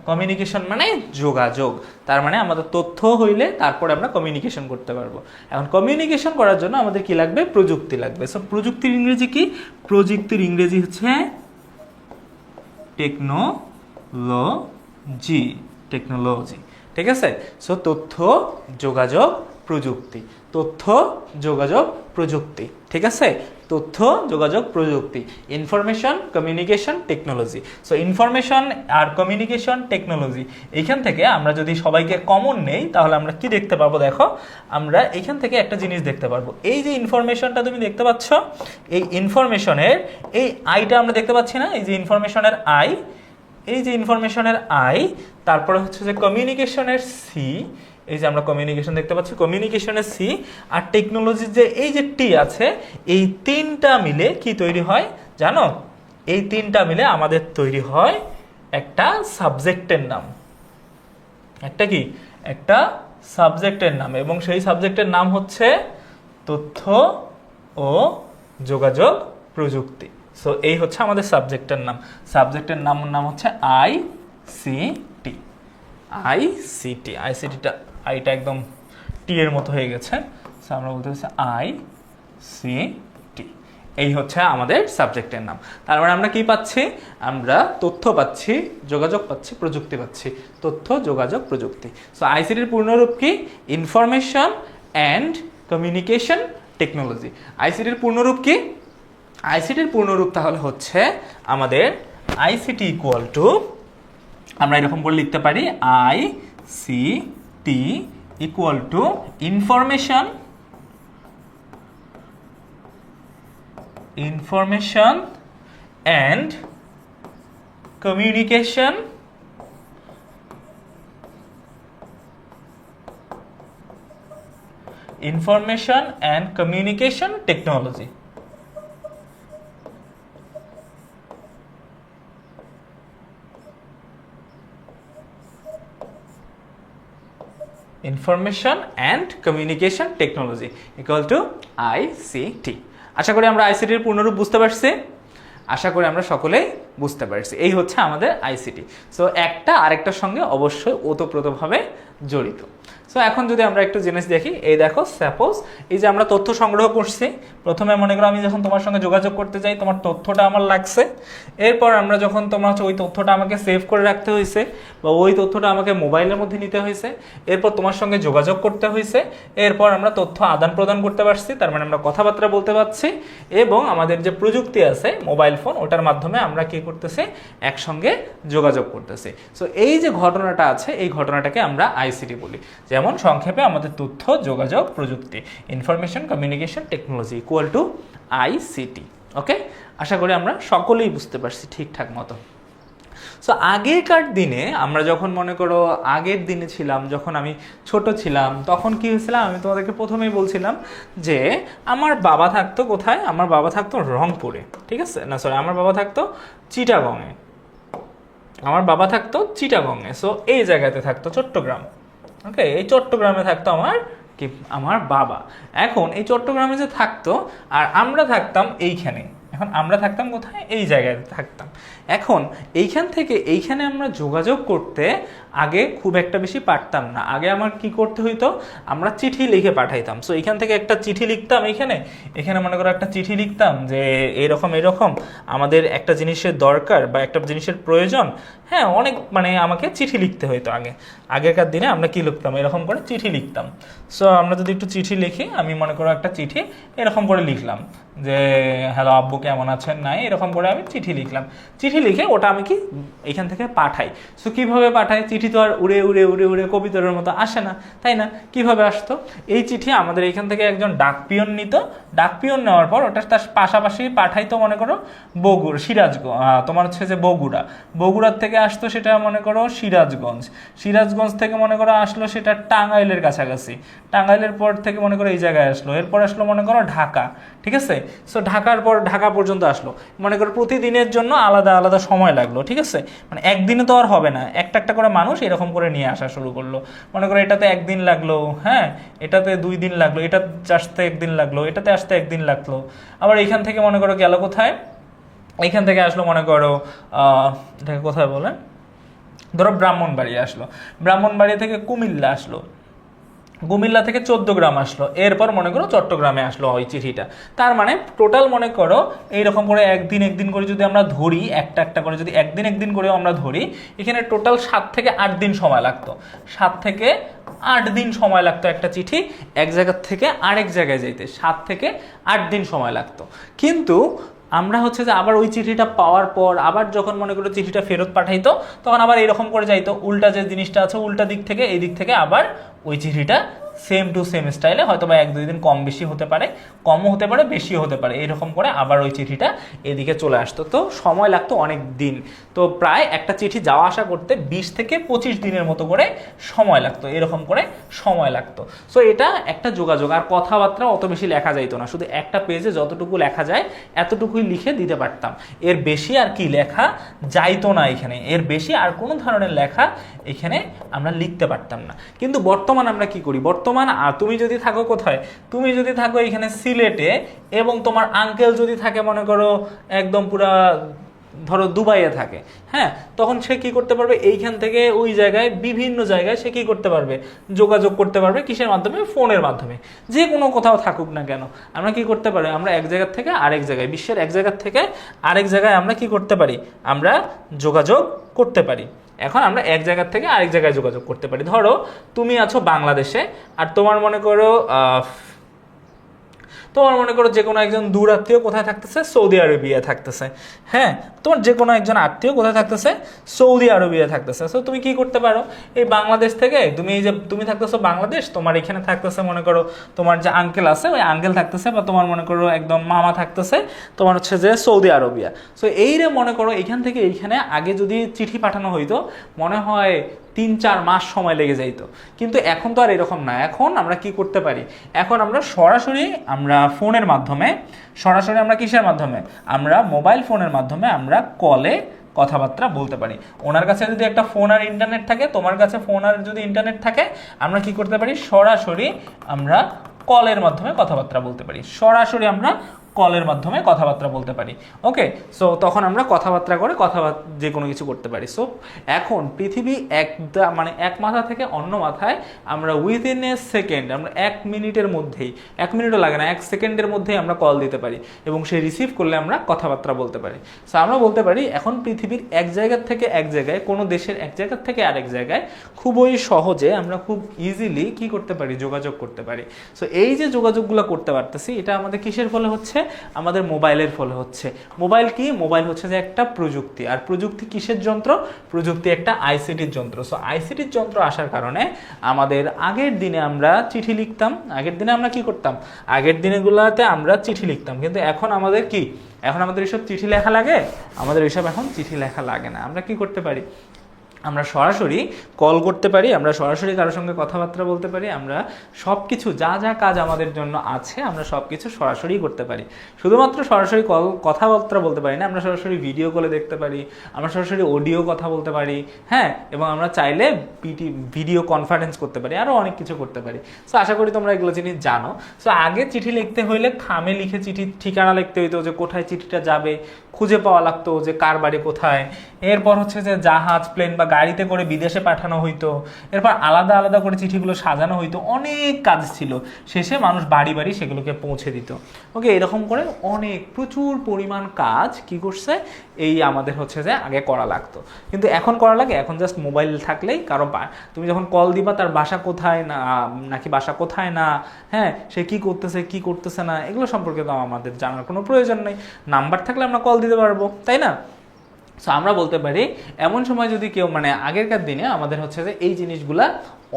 কমিউনিকেশন মানে যোগাযোগ। তার মানে আমাদের তথ্য হইলে তারপরে আমরা কমিউনিকেশন করতে পারবো। এখন কমিউনিকেশন করার জন্য আমাদের কি লাগবে, প্রযুক্তি লাগবে। সো প্রযুক্তির ইংরেজি কি, প্রযুক্তির ইংরেজি হচ্ছে টেকনোলজি। ঠিক আছে, সো তথ্য যোগাযোগ প্রযুক্তি, তথ্য যোগাযোগ প্রযুক্তি। ঠিক আছে, তথ্য যোগাযোগ প্রযুক্তি, information communication technology. So information আর কমিউনিকেশন টেকনোলজি, এইখান থেকে আমরা যদি সবাইকে কমন নেই তাহলে আমরা কি দেখতে পাবো, দেখো আমরা এইখান থেকে একটা জিনিস দেখতে পারবো, এই যে ইনফরমেশনটা তুমি দেখতে পাচ্ছ, এই ইনফরমেশনের এই আইটা আমরা দেখতে পাচ্ছি না, এই যে ইনফরমেশনের আই, এই যে ইনফরমেশনের আই, তারপরে হচ্ছে যে কমিউনিকেশনের সি, এই যে আমরা কমিউনিকেশন দেখতে পাচ্ছি, কমিউনিকেশনের সি, আর টেকনোলজির যে এই যে টি আছে, এই তিনটা মিলে কি তৈরি হয় জানো, এই তিনটা মিলে আমাদের তৈরি হয় একটা সাবজেক্টের নাম। একটা কি, একটা সাবজেক্টের নাম, এবং সেই সাবজেক্টের নাম হচ্ছে তথ্য ও যোগাযোগ প্রযুক্তি। সো এই হচ্ছে আমাদের সাবজেক্টের নাম, সাবজেক্টের নাম হচ্ছে আইসিটি। আইসিটিটা আইটা একদম টি এর মতো হয়ে গেছে, সো আমরা বলতে হচ্ছে আইসিটি। এই হচ্ছে আমাদের সাবজেক্টের নাম। তার মানে আমরা কি পাচ্ছি, আমরা তথ্য পাচ্ছি, যোগাযোগ পাচ্ছি, প্রযুক্তি পাচ্ছি, তথ্য যোগাযোগ প্রযুক্তি। সো আইসিটির পূর্ণরূপ কি, ইনফরমেশন অ্যান্ড কমিউনিকেশন টেকনোলজি। আইসিটির পূর্ণরূপ কি, আইসিটির পূর্ণরূপ তাহলে হচ্ছে আমাদের আইসিটি ইকুয়াল টু, আমরা এরকম করে লিখতে পারি, ICT equal to information and communication technology. Information and communication technology equal to ICT. আশা করি আমরা আইসিটির পূর্ণরূপ বুঝতে পারছি, আশা করি আমরা সকলেই বুঝতে পারছি। এই হচ্ছে আমাদের আইসিটি। সো একটা আরেকটার সঙ্গে অবশ্যই ওতপ্রোতভাবে জড়িত। সো এখন যদি আমরা একটু জিনিস দেখি, এই দেখো সাপোজ এই যে আমরা তথ্য সংগ্রহ করছি, প্রথমে মনে করো আমি যখন তোমার সঙ্গে যোগাযোগ করতে যাই, তোমার তথ্যটা আমার লাগছে, এরপর আমরা যখন তোমার হচ্ছে ওই তথ্যটা আমাকে সেভ করে রাখতে হয়েছে, বা ওই তথ্যটা আমাকে মোবাইলের মধ্যে নিতে হয়েছে, এরপর তোমার সঙ্গে যোগাযোগ করতে হয়েছে, এরপর আমরা তথ্য আদান প্রদান করতে পারছি, তার মানে আমরা কথাবার্তা বলতে পারছি, এবং আমাদের যে প্রযুক্তি আছে মোবাইল ফোন, ওটার মাধ্যমে আমরা কি করতেছি, একসঙ্গে যোগাযোগ করতেছি। সো এই যে ঘটনাটা আছে, এই ঘটনাটাকে আমরা আইসিটি বলি। যেমন সংক্ষেপে আমাদের তথ্য যোগাযোগ প্রযুক্তি, information communication technology equal to ICT. Okay, আশা করি আমরা সকলেই বুঝতে পারছি ঠিকঠাক মতো। সো আগেকার দিনে আমরা যখন মনে করো আগের দিনে ছিলাম, যখন আমি ছোট ছিলাম, তখন কি হয়েছিল, আমি তোমাদেরকে প্রথমেই বলছিলাম যে আমার বাবা থাকতো কোথায়, আমার বাবা থাকতো রংপুরে, ঠিক আছে, না সরি, আমার বাবা থাকতো চিটাগংয়ে, সো এই জায়গাতে থাকতো চট্টগ্রাম। ওকে, এই চট্টগ্রামে থাকতো আমার বাবা। এখন এই চট্টগ্রামে যে থাকতো আর আমরা থাকতাম এইখানে, এখন আমরা থাকতাম কোথায়, এই জায়গায় থাকতাম। এখন এইখান থেকে এইখানে আমরা যোগাযোগ করতে আগে খুব একটা বেশি পারতাম না। আগে আমার কি করতে হইতো, আমরা চিঠি লিখে পাঠাইতাম। সো এখান থেকে একটা চিঠি লিখতাম, এখানে মনে করো একটা চিঠি লিখতাম যে এরকম আমাদের একটা জিনিসের দরকার বা একটা জিনিসের প্রয়োজন, হ্যাঁ অনেক মানে আমাকে চিঠি লিখতে হইতো। আগেকার দিনে আমরা কি লিখতাম, এরকম করে চিঠি লিখতাম। সো আমরা যদি একটু চিঠি লিখি, আমি মনে করো একটা চিঠি এরকম করে লিখলাম যে হ্যালো আব্বু কেমন আছেন, নাই এরকম করে আমি চিঠি লিখলাম। চিঠি লিখে ওটা আমি কি এখান থেকে পাঠাই। সো কিভাবে পাঠাই, চিঠি তো আর উড়ে উড়ে উড়ে উড়ে কবিতরের মতো আসে না, তাই না? কিভাবে আসতো, এই চিঠি আমাদের এখান থেকে একজন ডাকপিয়ন নিত, ডাকপিয়ন নেওয়ার পর ওটা তার পাশাপাশি পাঠাইতো মনে করো সিরাজগঞ্জ, তোমার হচ্ছে যে বগুড়ার থেকে আসতো সেটা মনে করো সিরাজগঞ্জ থেকে মনে করো আসলো সেটা টাঙ্গাইলের কাছাকাছি, টাঙ্গাইলের পর থেকে মনে করো এই জায়গায় আসলো, এরপর আসলো মনে করো ঢাকা, ঠিক আছে? সো ঢাকার পর ঢাকা পর্যন্ত আসলো, মনে করো প্রতিদিনের জন্য আলাদা আলাদা সময় লাগলো, ঠিক আছে? মানে একদিনে তো আর হবে না, একটা একটা করে মানুষ এরকম করে নিয়ে আসা শুরু করলো। মনে করো এটাতে একদিন লাগলো, হ্যাঁ এটাতে 2 দিন লাগলো, এটা আসতে 1 দিন লাগলো, এটাতে আসতে 1 দিন লাগলো। আবার এইখান থেকে মনে করো গেল কোথায়, এইখান থেকে আসলো মনে করো এটাকে কোথায় বলে, ধরো ব্রাহ্মণবাড়িয়া আসলো, ব্রাহ্মণবাড়িয়া থেকে কুমিল্লা আসলো, কুমিল্লা থেকে 14 গ্রাম আসলো, এরপর মনে করো চট্টগ্রামে আসলো ওই চিঠিটা। তার মানে টোটাল মনে করো এইরকম করে একদিন করে যদি আমরা ধরি, একটা একটা করে যদি একদিন করেও আমরা ধরি, এখানে টোটাল 7 থেকে 8 দিন সময় লাগতো। 7 থেকে 8 দিন সময় লাগতো একটা চিঠি এক জায়গা থেকে আরেক জায়গায় যেতে, 7 থেকে 8 দিন সময় লাগতো। কিন্তু আমরা হচ্ছে যে আবার ওই চিঠিটা পাওয়ার পর আবার যখন মনে করো চিঠিটা ফেরত পাঠাইতো, তখন আবার এরকম করে যাইতো, উল্টা যে জিনিসটা আছে উল্টা দিক থেকে এই দিক থেকে আবার ওই চিঠিটা সেম টু সেম স্টাইলে, হয়তো বা 1-2 দিন কম বেশি হতে পারে, কমও হতে পারে বেশিও হতে পারে, এরকম করে আবার ওই চিঠিটা এদিকে চলে আসতো। তো সময় লাগতো অনেক দিন, তো প্রায় একটা চিঠি যাওয়া আসা করতে 20 থেকে 25 দিনের মতো করে সময় লাগতো, এরকম করে সময় লাগতো। সো এটা একটা যোগাযোগ, আর কথাবার্তা অত বেশি লেখা যাইতো না, শুধু একটা পেজে যতটুকু লেখা যায় এতটুকুই লিখে দিতে পারতাম, এর বেশি আর কি লেখা যাইতো না এখানে, এর বেশি আর কোনো ধরনের লেখা এখানে আমরা লিখতে পারতাম না। কিন্তু বর্তমান আমরা কি করি, তুমি যদি থাকো কোথায়, তুমি যদি থাকো এখানে সিলেটে, এবং তোমার আঙ্কেল যদি থাকে মনে করো একদম পুরা ধরো দুবাইয়ে থাকে, হ্যাঁ তখন সে কি করতে পারবে, এইখান থেকে ওই জায়গায় বিভিন্ন জায়গায় সে কি করতে পারবে, যোগাযোগ করতে পারবে, কিসের মাধ্যমে, ফোনের মাধ্যমে। যে কোনো কোথাও থাকুক না কেন আমরা কি করতে পারি, আমরা এক জায়গা থেকে আরেক জায়গায়, বিশ্বের এক জায়গা থেকে আরেক জায়গায় আমরা কি করতে পারি, আমরা যোগাযোগ করতে পারি। এখন আমরা এক জায়গা থেকে আরেক জায়গায় যোগাযোগ করতে পারি। ধরো তুমি আছো বাংলাদেশে, আর তোমার মনে করো যে কোনো একজন দূর আত্মীয় কোথায় থাকতেছে, সৌদি আরবিয়া থাকতেছে, হ্যাঁ তোমার যে কোনো একজন আত্মীয় কোথায় থাকতেছে, সৌদি আরবিয়া থাকতেছে। সো তুমি কি করতে পারো, এই বাংলাদেশ থেকে তুমি থাকতেছো বাংলাদেশ, তোমার এখানে থাকতেছে মনে করো তোমার যে আঙ্কেল আছে ওই আঙ্কেল থাকতেছে, বা তোমার মনে করো একদম মামা থাকতেছে তোমার হচ্ছে যে সৌদি আরবিয়া। সো মনে করো এখান থেকে এইখানে আগে যদি চিঠি পাঠানো হইতো মনে হয় 3-4 মাস সময় লেগে যাইতো, কিন্তু এখন তো আর এরকম না। এখন আমরা কি করতে পারি, এখন আমরা সরাসরি আমরা ফোনের মাধ্যমে, সরাসরি আমরা কিসের মাধ্যমে, আমরা মোবাইল ফোনের মাধ্যমে আমরা কলে কথাবার্তা বলতে পারি। ওনার কাছে যদি একটা ফোন আর ইন্টারনেট থাকে, তোমার কাছে ফোন আর যদি ইন্টারনেট থাকে, আমরা কি করতে পারি, সরাসরি আমরা কলের মাধ্যমে কথাবার্তা বলতে পারি, সরাসরি আমরা কলের মাধ্যমে কথাবার্তা বলতে পারি। ওকে, সো তখন আমরা কথাবার্তা করে যে কোনো কিছু করতে পারি। সো এখন পৃথিবী এক মাথা থেকে অন্য মাথায় আমরা উইদিন এ সেকেন্ড, আমরা 1 মিনিটের মধ্যেই, 1 মিনিটও লাগে না, 1 সেকেন্ডের মধ্যেই আমরা কল দিতে পারি, এবং সে রিসিভ করলে আমরা কথাবার্তা বলতে পারি। সো আমরা বলতে পারি এখন পৃথিবীর এক জায়গা থেকে এক জায়গায়, কোনো দেশের এক জায়গা থেকে আরেক জায়গায় খুবই সহজে আমরা খুব ইজিলি কি করতে পারি, যোগাযোগ করতে পারি। সো এই যে যোগাযোগগুলো করতে পারতেছি, এটা আমাদের কিসের ফলে হচ্ছে, আমাদের মোবাইলের ফলে হচ্ছে। মোবাইল কি, মোবাইল হচ্ছে যে একটা প্রযুক্তি, আর প্রযুক্তি কিসের যন্ত্র, প্রযুক্তি একটা আইসিটির যন্ত্র। সো আইসিটির যন্ত্র আসার কারণে আমাদের আগের দিনে আমরা চিঠি লিখতাম, আগের দিনে আমরা কি করতাম, আগের দিনগুলোতে আমরা চিঠি লিখতাম, কিন্তু এখন আমাদের কি, এখন আমাদের এইসব চিঠি লেখা লাগে, আমাদের এইসব এখন চিঠি লেখা লাগে না। আমরা কি করতে পারি, আমরা সরাসরি কল করতে পারি, আমরা সরাসরি কারোর সঙ্গে কথাবার্তা বলতে পারি, আমরা সব কিছু যা যা কাজ আমাদের জন্য আছে আমরা সব কিছু সরাসরি করতে পারি। শুধুমাত্র সরাসরি কথাবার্তা বলতে পারি না, আমরা সরাসরি ভিডিও কলে দেখতে পারি, আমরা সরাসরি অডিও কথা বলতে পারি, হ্যাঁ, এবং আমরা চাইলে ভিডিও কনফারেন্স করতে পারি, আরও অনেক কিছু করতে পারি। সো আশা করি তোমরা এগুলো জিনিস জানো। সো আগে চিঠি লিখতে হইলে খামে লিখে চিঠির ঠিকানা লিখতে হইতো, যে কোথায় চিঠিটা যাবে খুঁজে পাওয়া লাগতো, যে কার বাড়ি কোথায়। এরপর হচ্ছে যে জাহাজ, প্লেন বা গাড়িতে করে বিদেশে পাঠানো হইতো, এরপর আলাদা আলাদা করে চিঠিগুলো সাজানো হইতো, অনেক কাজ ছিল, শেষে মানুষ বাড়ি বাড়ি সেগুলোকে পৌঁছে দিত। ওকে, এরকম করে অনেক প্রচুর পরিমাণ কাজ কি করছে এই আমাদের হচ্ছে যে আগে করা লাগতো, কিন্তু এখন করা লাগে, এখন জাস্ট মোবাইল থাকলেই তুমি যখন কল দিবা তার বাসা কোথায় না নাকি বাসা কোথায় না, হ্যাঁ সে কি করতেছে কি করতেছে না এগুলো সম্পর্কে তো আমাদের জানার কোনো প্রয়োজন নেই, নাম্বার থাকলে আমরা কল দিতে পারবো, তাই না? সো আমরা বলতে পারি এমন সময় যদি কেউ মানে আগেরকার দিনে আমাদের হচ্ছে যে এই জিনিসগুলা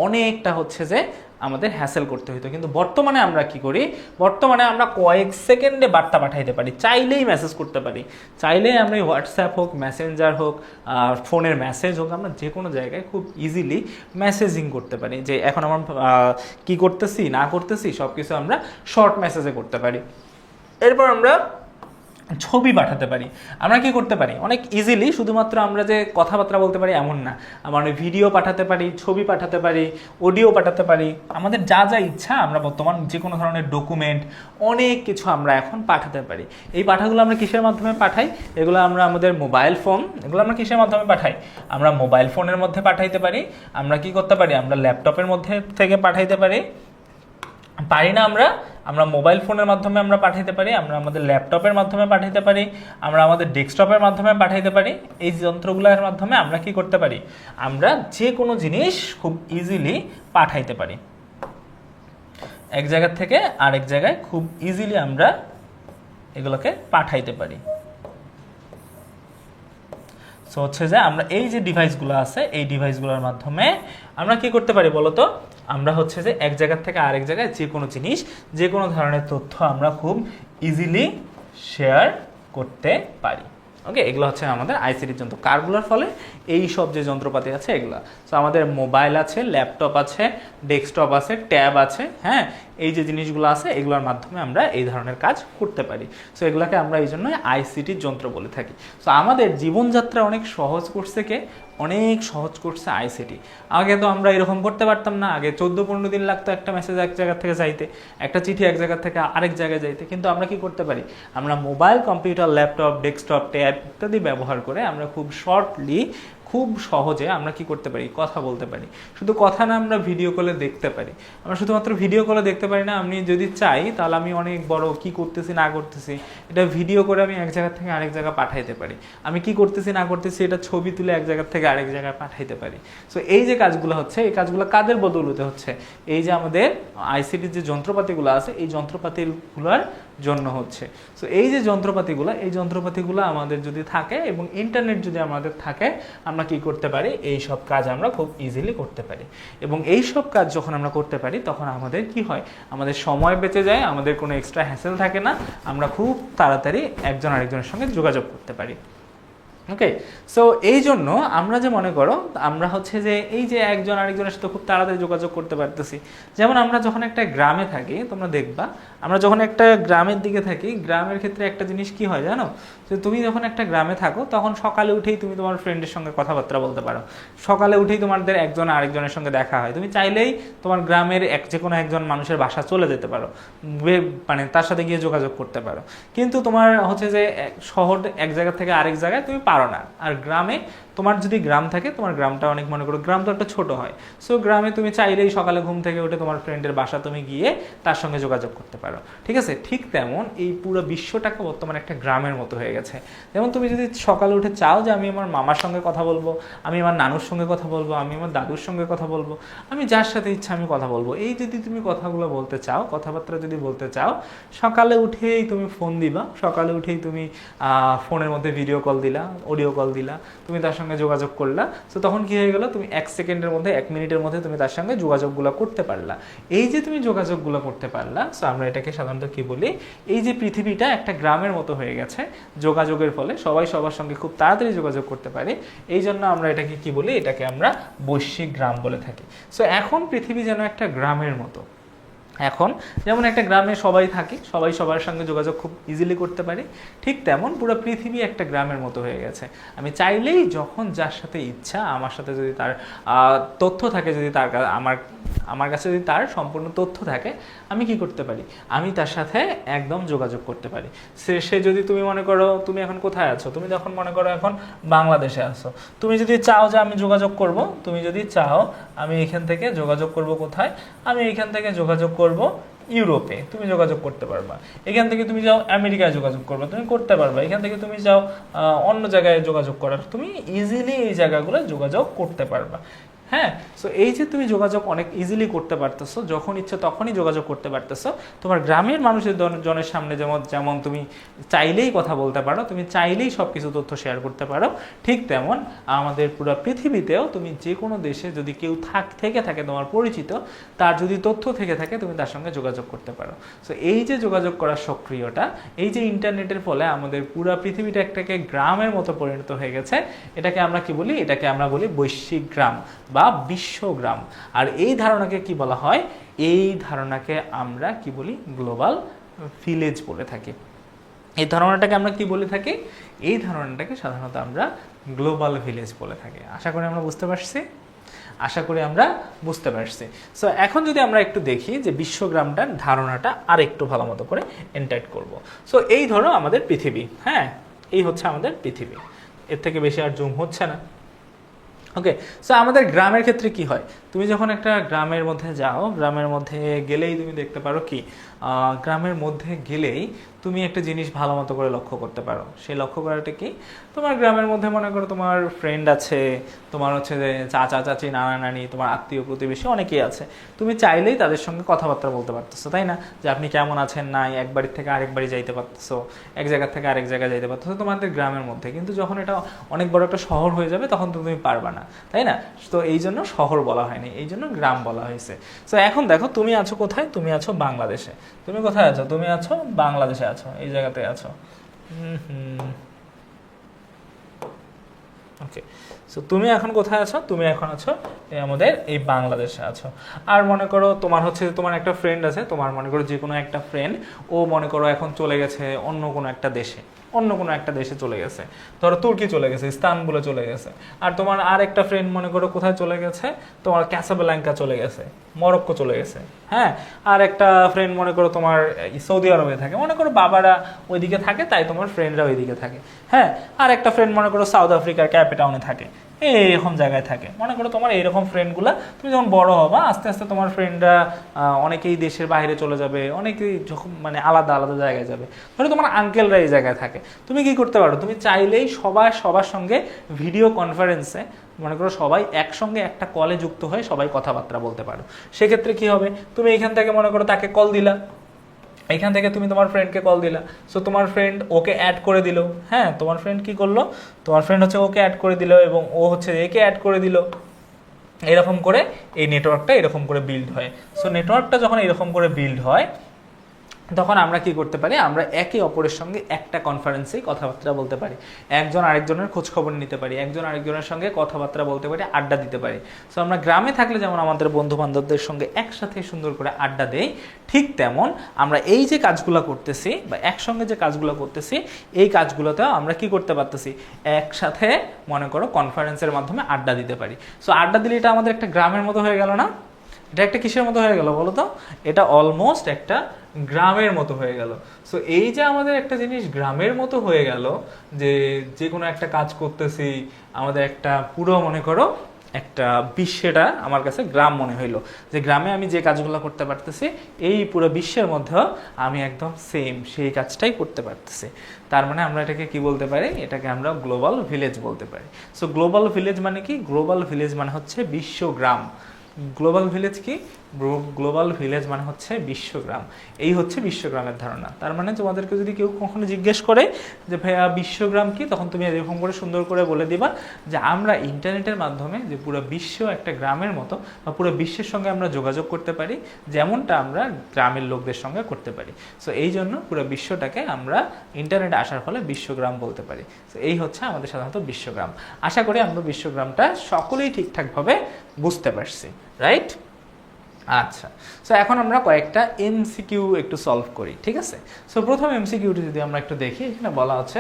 অনেকটা হচ্ছে যে আমাদের হ্যাসেল করতে হতো, কিন্তু বর্তমানে আমরা কি করি, বর্তমানে আমরা কয়েক সেকেন্ডে বার্তা পাঠাইতে পারি, চাইলেই মেসেজ করতে পারি, চাইলেই আমরা হোয়াটসঅ্যাপ হোক, মেসেঞ্জার হোক, ফোনের মেসেজ হোক, আমরা যে কোনো জায়গায় খুব ইজিলি মেসেজিং করতে পারি, যে এখন আমার কি করতেছি না করতেছি সব কিছু আমরা শর্ট মেসেজে করতে পারি। এরপর আমরা ছবি পাঠাতে পারি, আমরা কি করতে পারি অনেক ইজিলি, শুধুমাত্র আমরা যে কথাবার্তা বলতে পারি এমন না, আমরা ভিডিও পাঠাতে পারি, ছবি পাঠাতে পারি, অডিও পাঠাতে পারি, আমাদের যা যা ইচ্ছা আমরা বর্তমান যে কোনো ধরনের ডকুমেন্ট অনেক কিছু আমরা এখন পাঠাতে পারি। এই পাঠাগুলো আমরা কিসের মাধ্যমে পাঠাই, এগুলো আমরা আমাদের মোবাইল ফোন, এগুলো আমরা কিসের মাধ্যমে পাঠাই, আমরা মোবাইল ফোনের মধ্যে পাঠাইতে পারি, আমরা কি করতে পারি, আমরা ল্যাপটপের মধ্যে থেকে পাঠাইতে পারি, পারি না আমরা মোবাইল ফোনের মাধ্যমে আমরা পাঠাইতে পারি, আমরা আমাদের ল্যাপটপের মাধ্যমে পাঠাইতে পারি, আমরা আমাদের ডেস্কটপের মাধ্যমে পাঠাইতে পারি। এই যন্ত্রগুলোর মাধ্যমে আমরা কি করতে পারি, আমরা যে কোনো জিনিস খুব ইজিলি পাঠাইতে পারি, এক জায়গা থেকে আরেক জায়গায় খুব ইজিলি আমরা এগুলোকে পাঠাইতে পারি। সো হচ্ছে যে আমরা এই যে ডিভাইসগুলো আছে এই ডিভাইসগুলোর মাধ্যমে আমরা কি করতে পারি বলতো, আমরা হচ্ছে যে এক জায়গা থেকে আরেক জায়গায় যে কোনো জিনিস যে কোনো ধরনের তথ্য আমরা খুব ইজিলি শেয়ার করতে পারি। ওকে, এগুলো হচ্ছে আমাদের আইসিটির যন্ত্র, কারগুলোর ফলে এই সব যে যন্ত্রপাতি আছে এগুলো। সো আমাদের মোবাইল আছে, ল্যাপটপ আছে, ডেস্কটপ আছে, ট্যাব আছে, হ্যাঁ এই যে জিনিসগুলো আছে এগুলোর মাধ্যমে আমরা এই ধরনের কাজ করতে পারি। সো এগুলোকে আমরা এই জন্যই আইসিটির যন্ত্র বলে থাকি। সো আমাদের জীবনযাত্রা অনেক সহজ করছে কে, অনেক সহজ করছে আইসিটি। আগে তো আমরা এরকম করতে পারতাম না, আগে 14-15 দিন লাগতো একটা মেসেজ এক জায়গা থেকে যাইতে, একটা চিঠি এক জায়গা থেকে আরেক জায়গায় যাইতে, কিন্তু আমরা কি করতে পারি, আমরা mobile, computer, laptop, desktop, tab ইত্যাদি ব্যবহার করে আমরা খুব শর্টলি খুব সহজে আমরা কি করতে পারি, কথা বলতে পারি। শুধু কথা না, আমরা ভিডিও কলে দেখতে পারি। আমরা শুধুমাত্র ভিডিও কলে দেখতে পারি না, আমি যদি চাই তাহলে আমি অনেক বড় কি করতেছি না করতেছি এটা ভিডিও করে আমি এক জায়গা থেকে আরেক জায়গা পাঠাইতে পারি, আমি কি করতেছি না করতেছি এটা ছবি তুলে এক জায়গা থেকে আরেক জায়গায় পাঠাইতে পারি। সো এই যে কাজগুলো হচ্ছে এই কাজগুলো কাদের বদৌলতে হচ্ছে, এই যে আমাদের আইসিটির যে যন্ত্রপাতিগুলো আছে এই যন্ত্রপাতিগুলোর জন্য হচ্ছে। সো এই যে যন্ত্রপাতিগুলো এই যন্ত্রপাতিগুলো আমাদের যদি থাকে এবং ইন্টারনেট যদি আমাদের থাকে, আমরা কি করতে পারি, এই সব কাজ আমরা খুব ইজিলি করতে পারি। এবং এই সব কাজ যখন আমরা করতে পারি তখন আমাদের কি হয়, আমাদের সময় বেঁচে যায়, আমাদের কোনো এক্সট্রা হ্যাসেল থাকে না, আমরা খুব তাড়াতাড়ি একজন আরেকজনের সঙ্গে যোগাযোগ করতে পারি। ওকে, সো এই জন্য আমরা যে মনে করো আমরা হচ্ছে যে এই যে একজন আরেকজনের সাথে খুব তাড়াতাড়ি যোগাযোগ করতে পারতেছি। যেমন আমরা যখন একটা গ্রামে থাকি, তোমরা দেখবা আমরা যখন একটা গ্রামের দিকে থাকি, গ্রামের ক্ষেত্রে একটা জিনিস কি হয় জানো, যে তুমি যখন একটা গ্রামে থাকো তখন সকালে উঠেই তুমি তোমার ফ্রেন্ডের সঙ্গে কথাবার্তা বলতে পারো, সকালে উঠেই তোমাদের একজন আরেকজনের সঙ্গে দেখা হয়, তুমি চাইলেই তোমার গ্রামের যে কোনো একজন মানুষের বাসা চলে যেতে পারো, মানে তার সাথে গিয়ে যোগাযোগ করতে পারো। কিন্তু তোমার হচ্ছে যে শহর এক জায়গা থেকে আরেক জায়গায় তুমি পারো না। আর গ্রামে তোমার যদি গ্রাম থাকে, তোমার গ্রামটা অনেক, মনে করো গ্রাম তো একটা ছোট হয়, সো গ্রামে তুমি চাইলেই সকালে ঘুম থেকে উঠে তোমার ফ্রেন্ডের বাসা তুমি গিয়ে তার সঙ্গে যোগাযোগ করতে পারো, ঠিক আছে? ঠিক তেমন এই পুরো বিশ্বটাকে বর্তমানে একটা গ্রামের মতো হয়ে গেছে। যেমন তুমি যদি সকালে উঠে চাও যে আমি আমার মামার সঙ্গে কথা বলবো, আমি আমার নানুর সঙ্গে কথা বলবো, আমি আমার দাদুর সঙ্গে কথা বলবো, আমি যার সাথে ইচ্ছা আমি কথা বলবো, এই যদি তুমি কথাগুলো বলতে চাও, কথাবার্তা যদি বলতে চাও, সকালে উঠেই তুমি ফোন দিবা, সকালে উঠেই তুমি ফোনের মধ্যে ভিডিও কল দিলা, অডিও কল দিলা, তুমি তার সঙ্গে যোগাযোগ করলা। তো তখন কি হয়ে গেল, তুমি 1 সেকেন্ডের মধ্যে 1 মিনিটের মধ্যে তুমি তার সঙ্গে যোগাযোগগুলো করতে পারলা। এই যে তুমি যোগাযোগগুলো করতে পারলা, সো আমরা এটাকে সাধারণত কি বলি, এই যে পৃথিবীটা একটা গ্রামের মতো হয়ে গেছে যোগাযোগের ফলে, সবাই সবার সঙ্গে খুব তাড়াতাড়ি যোগাযোগ করতে পারে, এই জন্য আমরা এটাকে কি বলি, এটাকে আমরা বৈশ্বিক গ্রাম বলে থাকি। সো এখন পৃথিবী যেন একটা গ্রামের মতো, এখন যেমন একটা গ্রামে সবাই থাকে, সবাই সবার সঙ্গে যোগাযোগ খুব ইজিলি করতে পারে, ঠিক তেমন পুরো পৃথিবী একটা গ্রামের মতো হয়ে গেছে। আমি চাইলেই যখন যার সাথে ইচ্ছা, আমার সাথে যদি তার তথ্য থাকে, যদি তার আমার আমার কাছে যদি তার সম্পূর্ণ তথ্য থাকে আমি কি করতে পারি, আমি তার সাথে একদম যোগাযোগ করতে পারি। সে যদি তুমি মনে করো তুমি এখন কোথায় আছো, তুমি যখন মনে করো এখন বাংলাদেশে আছো, তুমি যদি চাও যে আমি যোগাযোগ করব, তুমি যদি চাও আমি এখান থেকে যোগাযোগ করব কোথায়, আমি এখান থেকে যোগাযোগ করব ইউরোপে, তুমি যোগাযোগ করতে পারবা। এখান থেকে তুমি যাও আমেরিকায় যোগাযোগ করবে, তুমি করতে পারবা। এখান থেকে তুমি যাও অন্য জায়গায় যোগাযোগ করার, তুমি ইজিলি এই জায়গাগুলো যোগাযোগ করতে পারবা। হ্যাঁ, সো এই যে তুমি যোগাযোগ অনেক ইজিলি করতে পারতেছো, যখন ইচ্ছে তখনই যোগাযোগ করতে পারতেছো। তোমার গ্রামের মানুষের জনের সামনে যেমন যেমন তুমি চাইলেই কথা বলতে পারো, তুমি চাইলেই সব কিছু তথ্য শেয়ার করতে পারো, ঠিক তেমন আমাদের পুরো পৃথিবীতেও তুমি যে কোনো দেশে যদি কেউ থেকে থাকে তোমার পরিচিত, তার যদি তথ্য থেকে থাকে তুমি তার সঙ্গে যোগাযোগ করতে পারো। সো এই যে যোগাযোগ করার সক্রিয়তা, এই যে ইন্টারনেটের ফলে আমাদের পুরো পৃথিবীটা একটাকে গ্রামের মতো পরিণত হয়ে গেছে, এটাকে আমরা কি বলি, এটাকে আমরা বলি বৈশ্বিক গ্রাম বা বিশ্বগ্রাম। আর এই ধারণাকে কি বলা হয়, এই ধারণাকে আমরা কি বলি, গ্লোবাল ভিলেজ বলে থাকি। এই ধারণাটাকে আমরা কি বলে থাকি, এই ধারণাটাকে সাধারণত আমরা গ্লোবাল ভিলেজ বলে থাকি। আশা করি আমরা বুঝতে পারছি, আশা করি আমরা বুঝতে পারছি। সো এখন যদি আমরা একটু দেখি যে বিশ্বগ্রামটার ধারণাটা আর একটু ভালো মতো করে এন্টারটেইন করব। সো এই ধরো আমাদের পৃথিবী, হ্যাঁ এই হচ্ছে আমাদের পৃথিবী, এর থেকে বেশি আর জুম হচ্ছে না। ওকে, সো আমাদের গ্রামের ক্ষেত্রে কি হয়, তুমি যখন একটা গ্রামের মধ্যে যাও, গ্রামের মধ্যে গেলেই তুমি দেখতে পারো কি, গ্রামের মধ্যে গেলেই তুমি একটা জিনিস ভালো মতো করে লক্ষ্য করতে পারো। সেই লক্ষ্য করাটা কি, তোমার গ্রামের মধ্যে মনে করো তোমার ফ্রেন্ড আছে, তোমার হচ্ছে যে চাচা চাচি নানা নানি, তোমার আত্মীয় প্রতিবেশী অনেকেই আছে, তুমি চাইলেই তাদের সঙ্গে কথাবার্তা বলতে পারতেছো, তাই না, যে আপনি কেমন আছেন, নাই এক বাড়ির থেকে আরেক বাড়ি যাইতে পারতেছো, এক জায়গা থেকে আরেক জায়গায় যাইতে পারতেছো তোমাদের গ্রামের মধ্যে। কিন্তু যখন এটা অনেক বড় একটা শহর হয়ে যাবে তখন তো তুমি পারবা না, তাই না। তো এই জন্য শহর বলা হয়নি, এই জন্য গ্রাম বলা হয়েছে। তো এখন দেখো তুমি আছো কোথায়, তুমি আছো বাংলাদেশে। তুমি কোথায় আছো, তুমি আছো বাংলাদেশে আছো, এই জায়গাতে আছো। ওকে, সো তুমি এখন কোথায় আছো, তুমি এখন আছো আমাদের এই বাংলাদেশে আছো। আর মনে করো তোমার হচ্ছে তোমার একটা ফ্রেন্ড আছে, তোমার মনে করো যে কোনো একটা ফ্রেন্ড, ও মনে করো এখন চলে গেছে অন্য কোনো একটা দেশে, অন্য কোনো একটা দেশে চলে গেছে, ধরো তুর্কি চলে গেছে, ইস্তানবুলে চলে গেছে। আর তোমার আর একটা ফ্রেন্ড মনে করো কোথায় চলে গেছে, তোমার ক্যাসাব্লাঙ্কা চলে গেছে, মরক্কো চলে গেছে। হ্যাঁ, আর একটা ফ্রেন্ড মনে করো তোমার সৌদি আরবে থাকে, মনে করো বাবারা ওইদিকে থাকে তাই তোমার ফ্রেন্ডরা ওইদিকে থাকে। হ্যাঁ, আর একটা ফ্রেন্ড মনে করো সাউথ আফ্রিকার ক্যাপটাউনে থাকে, এইরকম জায়গায় থাকে। মনে করো তোমার এইরকম ফ্রেন্ডগুলা, তুমি যখন বড় হবা আস্তে আস্তে তোমার ফ্রেন্ডরা অনেকেই দেশের বাইরে চলে যাবে, অনেকেই যখন মানে আলাদা আলাদা জায়গায় যাবে। ধরো তোমার আঙ্কেলরা এই জায়গায় থাকে, তুমি কি করতে পারো, তুমি চাইলেই সবার সঙ্গে ভিডিও কনফারেন্সে মনে করো সবাই একসঙ্গে একটা কলে যুক্ত হয়ে সবাই কথাবার্তা বলতে পারো। সেক্ষেত্রে কি হবে, তুমি এখান থেকে মনে করো তাকে কল দিলা, এখান থেকে তুমি তোমার ফ্রেন্ডকে কল দিলা, সো তোমার ফ্রেন্ড ওকে অ্যাড করে দিল। হ্যাঁ, তোমার ফ্রেন্ড কি করলো, তোমার ফ্রেন্ড হচ্ছে ওকে অ্যাড করে দিল এবং ও হচ্ছে একে অ্যাড করে দিল। এরকম করে এই নেটওয়ার্কটা এরকম করে বিল্ড হয়। সো নেটওয়ার্কটা যখন এরকম করে বিল্ড হয় তখন আমরা কি করতে পারি, আমরা একে অপরের সঙ্গে একটা কনফারেন্সেই কথাবার্তা বলতে পারি, একজন আরেকজনের খোঁজ খবর নিতে পারি, একজন আরেকজনের সঙ্গে কথাবার্তা বলতে পারি, আড্ডা দিতে পারি। সো আমরা গ্রামে থাকলে যেমন আমাদের বন্ধু বান্ধবদের সঙ্গে একসাথে সুন্দর করে আড্ডা দেই, ঠিক তেমন আমরা এই যে কাজগুলো করতেছি বা একসঙ্গে যে কাজগুলো করতেছি, এই কাজগুলোতেও আমরা কি করতে পারতেছি, একসাথে মনে করো কনফারেন্সের মাধ্যমে আড্ডা দিতে পারি। সো আড্ডা দিলে এটা আমাদের একটা গ্রামের মতো হয়ে গেল না, এটা একটা কিসের মতো হয়ে গেল বলো তো, এটা অলমোস্ট একটা গ্রামের মতো হয়ে গেল। সো এই যে আমাদের একটা জিনিস গ্রামের মতো হয়ে গেল, যে কোনো একটা কাজ করতেছি আমাদের একটা পুরো মনে করো একটা বিশ্বেটা আমার কাছে গ্রাম মনে হইলো, যে গ্রামে আমি যে কাজগুলো করতে পারতেছি এই পুরো বিশ্বের মধ্যেও আমি একদম সেম সেই কাজটাই করতে পারতেছি। তার মানে আমরা এটাকে কি বলতে পারি, এটাকে আমরা গ্লোবাল ভিলেজ বলতে পারি। সো গ্লোবাল ভিলেজ মানে কি, গ্লোবাল ভিলেজ মানে হচ্ছে বিশ্বগ্রাম। গ্লোবাল ভিলেজ কি, গ্লোবাল ভিলেজ মানে হচ্ছে বিশ্বগ্রাম। এই হচ্ছে বিশ্বগ্রামের ধারণা। তার মানে তোমাদেরকে যদি কেউ কখনো জিজ্ঞেস করে যে ভাইয়া বিশ্বগ্রাম কি, তখন তুমি এরকম করে সুন্দর করে বলে দিবা যে আমরা ইন্টারনেটের মাধ্যমে যে পুরো বিশ্ব একটা গ্রামের মতো বা পুরো বিশ্বের সঙ্গে আমরা যোগাযোগ করতে পারি, যেমনটা আমরা গ্রামের লোকদের সঙ্গে করতে পারি। সো এই জন্য পুরো বিশ্বটাকে আমরা ইন্টারনেটে আসার ফলে বিশ্বগ্রাম বলতে পারি। সো এই হচ্ছে আমাদের সাধারণত বিশ্বগ্রাম। আশা করি আমরা বিশ্বগ্রামটা সকলেই ঠিকঠাকভাবে বুঝতে পারছি, রাইট? আচ্ছা, সো এখন আমরা কয়েকটা এমসিকিউ একটু সলভ করি, ঠিক আছে? সো প্রথম এমসিকিউটি যদি আমরা একটু দেখি, এখানে বলা হচ্ছে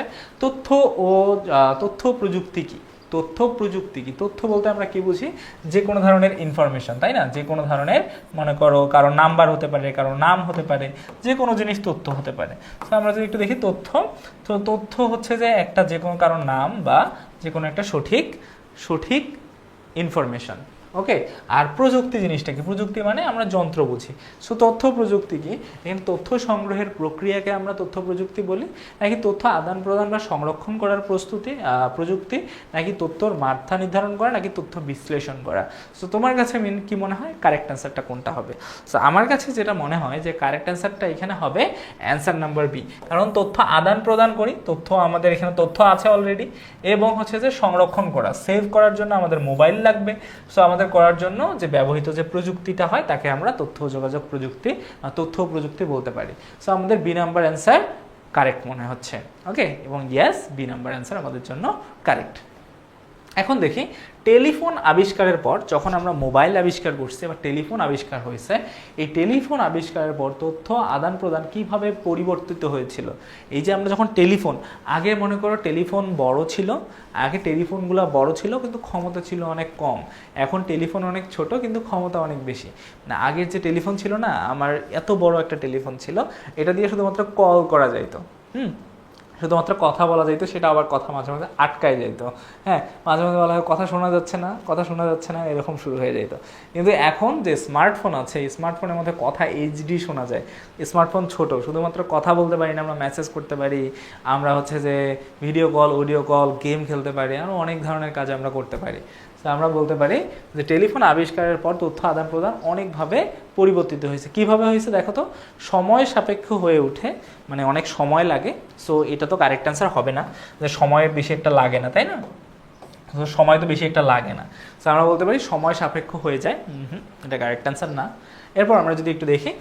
তথ্য প্রযুক্তি কি। তথ্য প্রযুক্তি কি? তথ্য বলতে আমরা কি বুঝি? যে কোনো ধরনের ইনফরমেশন, তাই না? যে কোনো ধরনের, মনে করো কারো নাম্বার হতে পারে, কারো নাম হতে পারে, যে কোনো জিনিস তথ্য হতে পারে। তো আমরা যদি একটু দেখি তথ্য, তো তথ্য হচ্ছে যে একটা যে কোনো কারো নাম বা যে কোনো একটা সঠিক ইনফরমেশন। ওকে, আর প্রযুক্তি জিনিসটা কি? প্রযুক্তি মানে আমরা যন্ত্র বুঝি। সো তথ্য প্রযুক্তি কি? এখানে তথ্য সংগ্রহের প্রক্রিয়াকে আমরা তথ্য প্রযুক্তি বলি, নাকি তথ্য আদান প্রদান বা সংরক্ষণ করার প্রযুক্তি, নাকি তথ্যর মাত্রা নির্ধারণ করা, নাকি তথ্য বিশ্লেষণ করা? সো তোমার কাছে কি মনে হয় কারেক্ট অ্যান্সারটা কোনটা হবে? সো আমার কাছে যেটা মনে হয় যে কারেক্ট অ্যান্সারটা এখানে হবে অ্যান্সার নাম্বার বি। কারণ তথ্য আদান প্রদান করি, তথ্য আমাদের এখানে তথ্য আছে অলরেডি, এবং হচ্ছে যে সংরক্ষণ করা, সেভ করার জন্য আমাদের মোবাইল লাগবে। সো আমাদের করার জন্য যে ব্যবহৃত যে প্রযুক্তিটা হয় তাকে আমরা তথ্য যোগাযোগ প্রযুক্তি, তথ্য প্রযুক্তি বলতে পারি। সো আমাদের বি নাম্বার অ্যান্সার কারেক্ট মনে হচ্ছে। ওকে, এবং ইয়েস, বি নাম্বার অ্যান্সার আমাদের জন্য কারেক্ট। এখন দেখি টেলিফোন আবিষ্কারের পর, যখন আমরা মোবাইল আবিষ্কার করছি বা টেলিফোন আবিষ্কার হয়েছে, এই টেলিফোন আবিষ্কারের পর তথ্য আদান প্রদান কিভাবে পরিবর্তিত হয়েছিল। এই যে আমরা যখন টেলিফোন, আগে মনে করো টেলিফোন বড় ছিল, আগে টেলিফোনগুলো বড় ছিল কিন্তু ক্ষমতা ছিল অনেক কম। এখন টেলিফোন অনেক ছোট কিন্তু ক্ষমতা অনেক বেশি। না, আগের যে টেলিফোন ছিল না, আমার এত বড় একটা টেলিফোন ছিল, এটা দিয়ে শুধুমাত্র কল করা যাইতো, শুধুমাত্র কথা বলা যাইতো, সেটা আবার কথা মাঝে মাঝে আটকায় যাইতো। হ্যাঁ, মাঝে মাঝে বলা হয় কথা শোনা যাচ্ছে না, এরকম শুরু হয়ে যেত। কিন্তু এখন যে স্মার্টফোন আছে, এই স্মার্টফোনের মধ্যে কথা এইচডি শোনা যায়। স্মার্টফোন ছোট, শুধুমাত্র কথা বলতে পারি না, আমরা মেসেজ করতে পারি, আমরা হচ্ছে যে video call, audio call, game খেলতে পারি, আরও অনেক ধরনের কাজ আমরা করতে পারি। তো আমরা বলতে পারি যে টেলিফোন আবিষ্কারের পর তথ্য আদান প্রদান অনেকভাবে পরিবর্তিত হয়েছে। কিভাবে হয়েছে দেখো তো? সময় সাপেক্ষ হয়ে ওঠে, মানে অনেক সময় লাগে। সো এটা তো কারেক্ট অ্যান্সার হবে না, যে সময় বেশি একটা লাগে না, তাই না? সময় তো বেশি একটা লাগে না। সো আমরা বলতে পারি সময় সাপেক্ষ হয়ে যায়, এটা কারেক্ট অ্যান্সার না। এরপর আমরা যদি একটু দেখি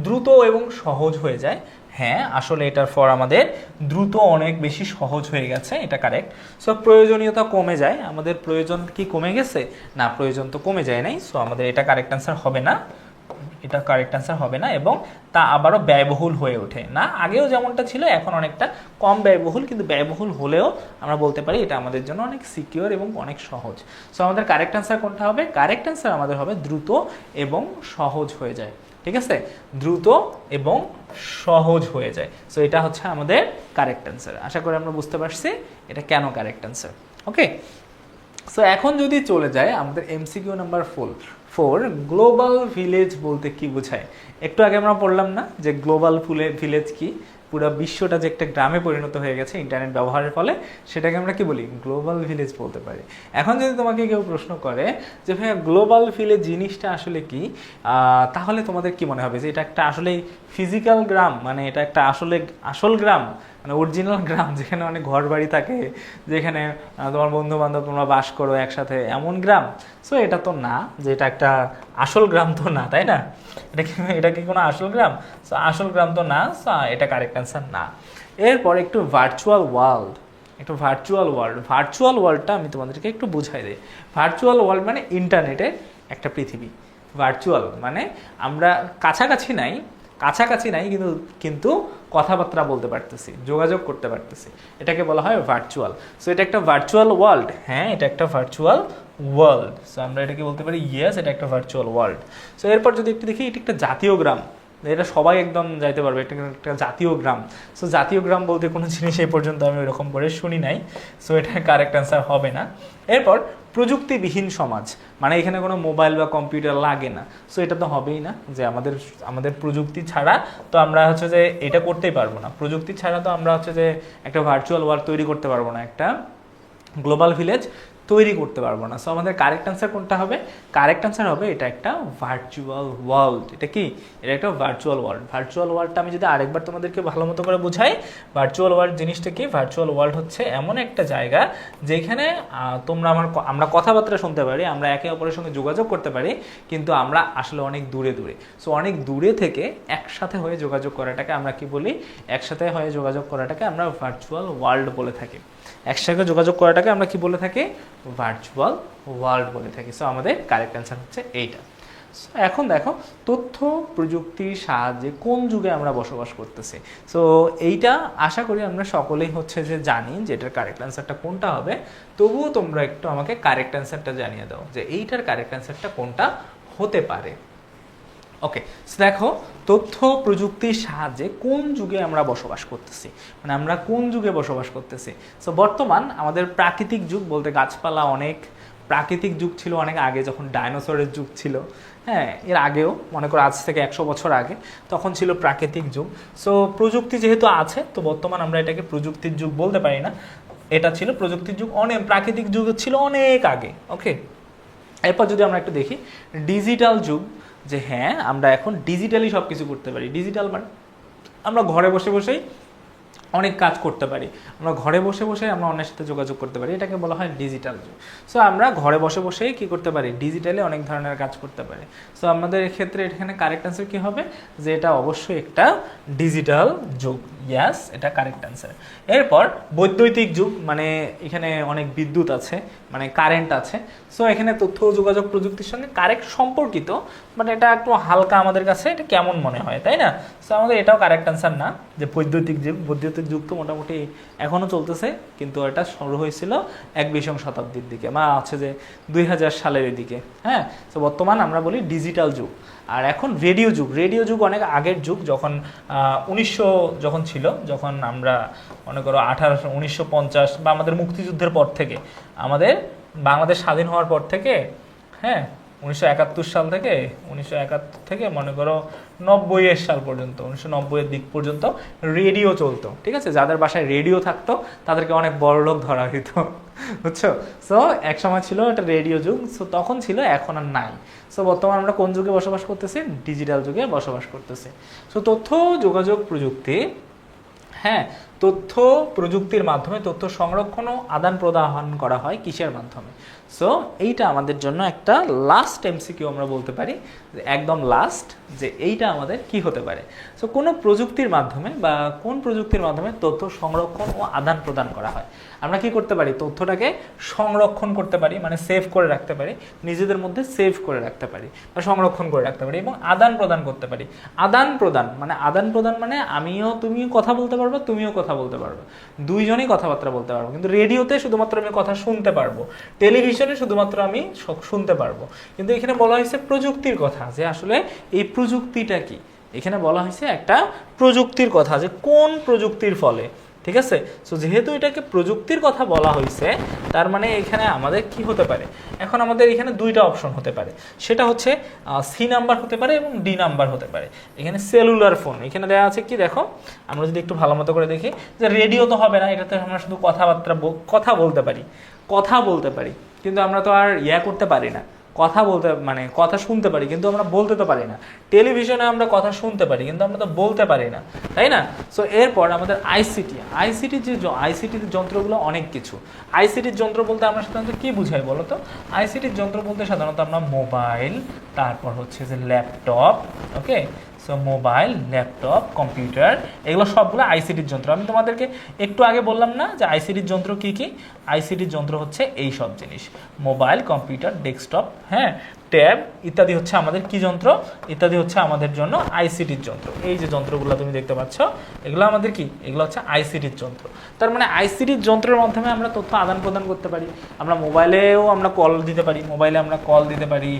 দ্রুত এবং সহজ হয়ে যায়, হ্যাঁ আসলে এটার ফর আমাদের দ্রুত অনেক বেশি সহজ হয়ে গেছে, এটা কারেক্ট। সো প্রয়োজনীয়তা কমে যায়, আমাদের প্রয়োজন কি কমে গেছে? না, প্রয়োজন তো কমে যায় নাই। সো আমাদের এটা কারেক্ট অ্যান্সার হবে না, এটা কারেক্ট অ্যান্সার হবে না। এবং তা আবারও ব্যয়বহুল হয়ে ওঠে না, আগেও যেমনটা ছিল এখন অনেকটা কম ব্যয়বহুল, কিন্তু ব্যয়বহুল হলেও আমরা বলতে পারি এটা আমাদের জন্য অনেক সিকিউর এবং অনেক সহজ। সো আমাদের কারেক্ট অ্যান্সার কোনটা হবে? কারেক্ট অ্যান্সার আমাদের হবে দ্রুত এবং সহজ হয়ে যায়। ঠিক আছে, দ্রুত এবং সহজ হয়ে যায়। সো এটা হচ্ছে আমাদের কারেক্ট অ্যান্সার। আশা করি আমরা বুঝতে পারছি এটা কেন কারেক্ট অ্যান্সার। ওকে, সো এখন যদি চলে যায় আমাদের এমসিকিউ নাম্বার 4, গ্লোবাল ভিলেজ বলতে কি বোঝায়? একটু আগে আমরা পড়লাম না যে গ্লোবাল ভিলেজ কি? পুরো বিশ্বটা যে একটা গ্রামে পরিণত হয়ে গেছে ইন্টারনেট ব্যবহারের ফলে, সেটাকে আমরা কি বলি? গ্লোবাল ভিলেজ বলতে পারি। এখন যদি তোমাকে কেউ প্রশ্ন করে যে ভাইয়া গ্লোবাল ভিলেজ জিনিসটা আসলে কি, তাহলে তোমাদের কি মনে হবে যে এটা একটা আসলে ফিজিক্যাল গ্রাম, মানে এটা একটা আসল গ্রাম, মানে অরিজিনাল গ্রাম যেখানে অনেক ঘর বাড়ি থাকে, যেখানে তোমার বন্ধু বান্ধব তোমরা বাস করো একসাথে, এমন গ্রাম? সো এটা তো না, যে এটা একটা আসল গ্রাম তো না, তাই না? এটা কি কোনো আসল গ্রাম? সো আসল গ্রাম তো না, সো এটা কারেক্ট অ্যান্সার না। এরপর একটু ভার্চুয়াল ওয়ার্ল্ডটা আমি তোমাদেরকে একটু বুঝাই দিই। ভার্চুয়াল ওয়ার্ল্ড মানে ইন্টারনেটের একটা পৃথিবী। ভার্চুয়াল মানে আমরা কাছাকাছি নাই কিন্তু কথাবার্তা বলতে পারতেছি, যোগাযোগ করতে পারতেছি, এটাকে বলা হয় ভার্চুয়াল। সো এটা একটা ভার্চুয়াল ওয়ার্ল্ড, হ্যাঁ এটা একটা ভার্চুয়াল ওয়ার্ল্ড। সো আমরা এটাকে বলতে পারি ইয়েস, এটা একটা ভার্চুয়াল ওয়ার্ল্ড। সো এরপর যদি একটু দেখি, এটা একটা জাতীয় গ্রাম, এটা সবাই একদম যাইতে পারবে, এটা একটা জাতীয় গ্রাম। সো জাতীয় গ্রাম বলতে কোনো জিনিস এই পর্যন্ত আমি ওরকম করে শুনি নাই, সো এটা কারেক্ট অ্যান্সার হবে না। এরপর প্রযুক্তিবিহীন সমাজ, মানে এখানে কোনো মোবাইল বা কম্পিউটার লাগে না। সো এটা তো হবেই না, যে আমাদের প্রযুক্তি ছাড়া তো আমরা হচ্ছে যে এটা করতেই পারবো না, প্রযুক্তি ছাড়া তো আমরা হচ্ছে যে একটা ভার্চুয়াল ওয়ার্ল্ড তৈরি করতে পারবো না, একটা গ্লোবাল ভিলেজ তৈরি করতে পারবো না। সো আমাদের কারেক্ট অ্যান্সার কোনটা হবে? কারেক্ট অ্যান্সার হবে এটা একটা ভার্চুয়াল ওয়ার্ল্ড। এটা কি? এটা একটা ভার্চুয়াল ওয়ার্ল্ড। ভার্চুয়াল ওয়ার্ল্ডটা আমি যদি আরেকবার তোমাদেরকে ভালো মতো করে বুঝাই, ভার্চুয়াল ওয়ার্ল্ড জিনিসটা কি? ভার্চুয়াল ওয়ার্ল্ড হচ্ছে এমন একটা জায়গা যেখানে আমরা কথাবার্তা শুনতে পারি, আমরা একে অপরের সঙ্গে যোগাযোগ করতে পারি, কিন্তু আমরা আসলে অনেক দূরে। সো অনেক দূরে থেকে একসাথে হয়ে যোগাযোগ করাটাকে আমরা কি বলি? একসাথে হয়ে যোগাযোগ করাটাকে আমরা ভার্চুয়াল ওয়ার্ল্ড বলে থাকি। একসাথে যোগাযোগ করাটাকে আমরা কি বলে থাকি? ভার্চুয়াল ওয়ার্ল্ড বলে থাকি। সো আমাদের কারেক্ট অ্যান্সার হচ্ছে এইটা। এখন দেখো তথ্য প্রযুক্তির সাহায্যে কোন যুগে আমরা বসবাস করতেছি। সো এইটা আশা করি আমরা সকলেই হচ্ছে যে জানি যে এটার কারেক্ট অ্যান্সারটা কোনটা হবে, তবুও তোমরা একটু আমাকে কারেক্ট অ্যান্সারটা জানিয়ে দাও যে এইটার কারেক্ট অ্যান্সারটা কোনটা হতে পারে। ওকে, দেখো তথ্য প্রযুক্তির সাহায্যে কোন যুগে আমরা বসবাস করতেছি, মানে আমরা কোন যুগে বসবাস করতেছি। সো বর্তমান আমাদের প্রাকৃতিক যুগ বলতে গাছপালা অনেক, প্রাকৃতিক যুগ ছিল অনেক আগে যখন ডাইনোসরের যুগ ছিল, হ্যাঁ এর আগেও মনে করো আজ থেকে 100 বছর আগে তখন ছিল প্রাকৃতিক যুগ। সো প্রযুক্তি যেহেতু আছে তো বর্তমান আমরা এটাকে প্রযুক্তির যুগ বলতে পারি না, এটা ছিল প্রযুক্তির যুগ, অনেক প্রাকৃতিক যুগ ছিল অনেক আগে। ওকে, এরপর যদি আমরা একটু দেখি ডিজিটাল যুগ, যে হ্যাঁ আমরা এখন ডিজিটালি সব কিছু করতে পারি। ডিজিটাল মানে আমরা ঘরে বসে বসেই অনেক কাজ করতে পারি, আমরা ঘরে বসে বসে আমরা অন্যের সাথে যোগাযোগ করতে পারি, এটাকে বলা হয় ডিজিটাল যুগ। সো আমরা ঘরে বসে বসেই কী করতে পারি, ডিজিটালি অনেক ধরনের কাজ করতে পারি। সো আমাদের ক্ষেত্রে এখানে কারেক্ট অ্যান্সার কী হবে, যে এটা অবশ্যই একটা ডিজিটাল যুগ। ইয়াস, এটা কারেক্ট অ্যান্সার। এরপর বৈদ্যুতিক যুগ, মানে এখানে অনেক বিদ্যুৎ আছে, মানে কারেন্ট আছে। সো এখানে তথ্য ও যোগাযোগ প্রযুক্তির সঙ্গে কারেক্ট সম্পর্কিত, বাট এটা একটু হালকা আমাদের কাছে এটা কেমন মনে হয়, তাই না? সো আমাদের এটাও কারেক্ট অ্যান্সার না, যে বৈদ্যুতিক যুগ। বৈদ্যুতিক যুগ তো মোটামুটি এখনও চলতেছে, কিন্তু এটা শুরু হয়েছিল 21 শতাব্দীর দিকে, বা আছে যে 2000 সালের দিকে। হ্যাঁ, তো বর্তমান আমরা বলি ডিজিটাল যুগ। আর এখন রেডিও যুগ। রেডিও যুগ অনেক আগের যুগ, যখন 1900 যখন ছিল, যখন আমরা মনে করো 1950 বা আমাদের মুক্তিযুদ্ধের পর থেকে, আমাদের বাংলাদেশ স্বাধীন হওয়ার পর থেকে, হ্যাঁ 1971 সাল থেকে 1971 থেকে মনে করো 90-এর সাল পর্যন্ত, 1990-এর দিক পর্যন্ত রেডিও চলতো। ঠিক আছে, যাদের বাসায় রেডিও থাকতো তাদেরকে অনেক বড় লোক ধরা হইত, বুঝছো? সো এক সময় ছিল এটা রেডিও যুগ, সো তখন ছিল, এখন আর নাই। সো বর্তমানে আমরা কোন যুগে বসবাস করতেছি, ডিজিটাল যুগে বসবাস করতেছি। সো তথ্য যোগাযোগ প্রযুক্তি, হ্যাঁ তথ্য প্রযুক্তির মাধ্যমে তথ্য সংরক্ষণ ও আদান প্রদান করা হয় কিসের মাধ্যমে? সো এইটা আমাদের জন্য একটা লাস্ট এমসিকিউ আমরা বলতে পারি, একদম লাস্ট, যে এইটা আমাদের কি হতে পারে। সো কোনো প্রযুক্তির মাধ্যমে বা কোন প্রযুক্তির মাধ্যমে তথ্য সংরক্ষণ ও আদান প্রদান করা হয়। আমরা কি করতে পারি, তথ্যটাকে সংরক্ষণ করতে পারি, মানে সেভ করে রাখতে পারি, নিজেদের মধ্যে সেভ করে রাখতে পারি বা সংরক্ষণ করে রাখতে পারি, এবং আদান প্রদান করতে পারি। আদান প্রদান মানে আমিও তুমিও কথা বলতে পারবো, তুমিও কথা বলতে পারবো, দুইজনেই কথাবার্তা বলতে পারবো। কিন্তু রেডিওতে শুধুমাত্র আমি কথা শুনতে পারবো, টেলিভিশনে শুধুমাত্র আমি শুনতে পারবো। কিন্তু এখানে বলা হয়েছে প্রযুক্তির কথা, যে আসলে এই প্রযুক্তিটা কি। এখানে বলা হয়েছে একটা প্রযুক্তির কথা, যে কোন প্রযুক্তির ফলে। ঠিক আছে, সো যেহেতু এটাকে প্রযুক্তির কথা বলা হয়েছে, তার মানে এখানে আমাদের কি হতে পারে, এখন আমাদের এখানে দুইটা অপশন হতে পারে। সেটা হচ্ছে সি নাম্বার হতে পারে এবং ডি নাম্বার হতে পারে। এখানে সেলুলার ফোন এখানে দেওয়া আছে, কি দেখো আমরা যদি একটু ভালো মতো করে দেখি, যে রেডিও তো হবে না, এটাতে আমরা শুধু কথা বলতে পারি, কিন্তু আমরা তো আর করতে পারি না, কথা বলতে, মানে কথা শুনতে পারি কিন্তু আমরা বলতে তো পারি না। টেলিভিশনে আমরা কথা শুনতে পারি কিন্তু আমরা তো বলতে পারি না, তাই না? সো এরপর আমাদের আইসিটির যন্ত্রগুলো অনেক কিছু। আইসিটির যন্ত্র বলতে আমরা সাধারণত কি বুঝাই বলো তো? আইসিটির যন্ত্র বলতে সাধারণত আমরা মোবাইল, তারপর হচ্ছে যে ল্যাপটপ, ওকে, সো মোবাইল, ল্যাপটপ, কম্পিউটার, এগুলো সবগুলো আইসিটির যন্ত্র। আমি তোমাদেরকে একটু আগে বললাম না যে আইসিটির যন্ত্র কি কি? আইসিটির যন্ত্র হচ্ছে এই সব জিনিস, মোবাইল, কম্পিউটার, ডেস্কটপ, হ্যাঁ, ট্যাব ইত্যাদি হচ্ছে আমাদের কি যন্ত্র? ইত্যাদি হচ্ছে আমাদের জন্য আইসিটির যন্ত্র। এই যে যন্ত্রগুলো তুমি দেখতে পাচ্ছ, এগুলো আমাদের কি? এগুলো হচ্ছে আইসিটির যন্ত্র। তার মানে আইসিটির যন্ত্রের মাধ্যমে আমরা তথ্য আদান প্রদান করতে পারি। আমরা মোবাইলেও আমরা কল দিতে পারি, মোবাইলে আমরা কল দিতে পারি,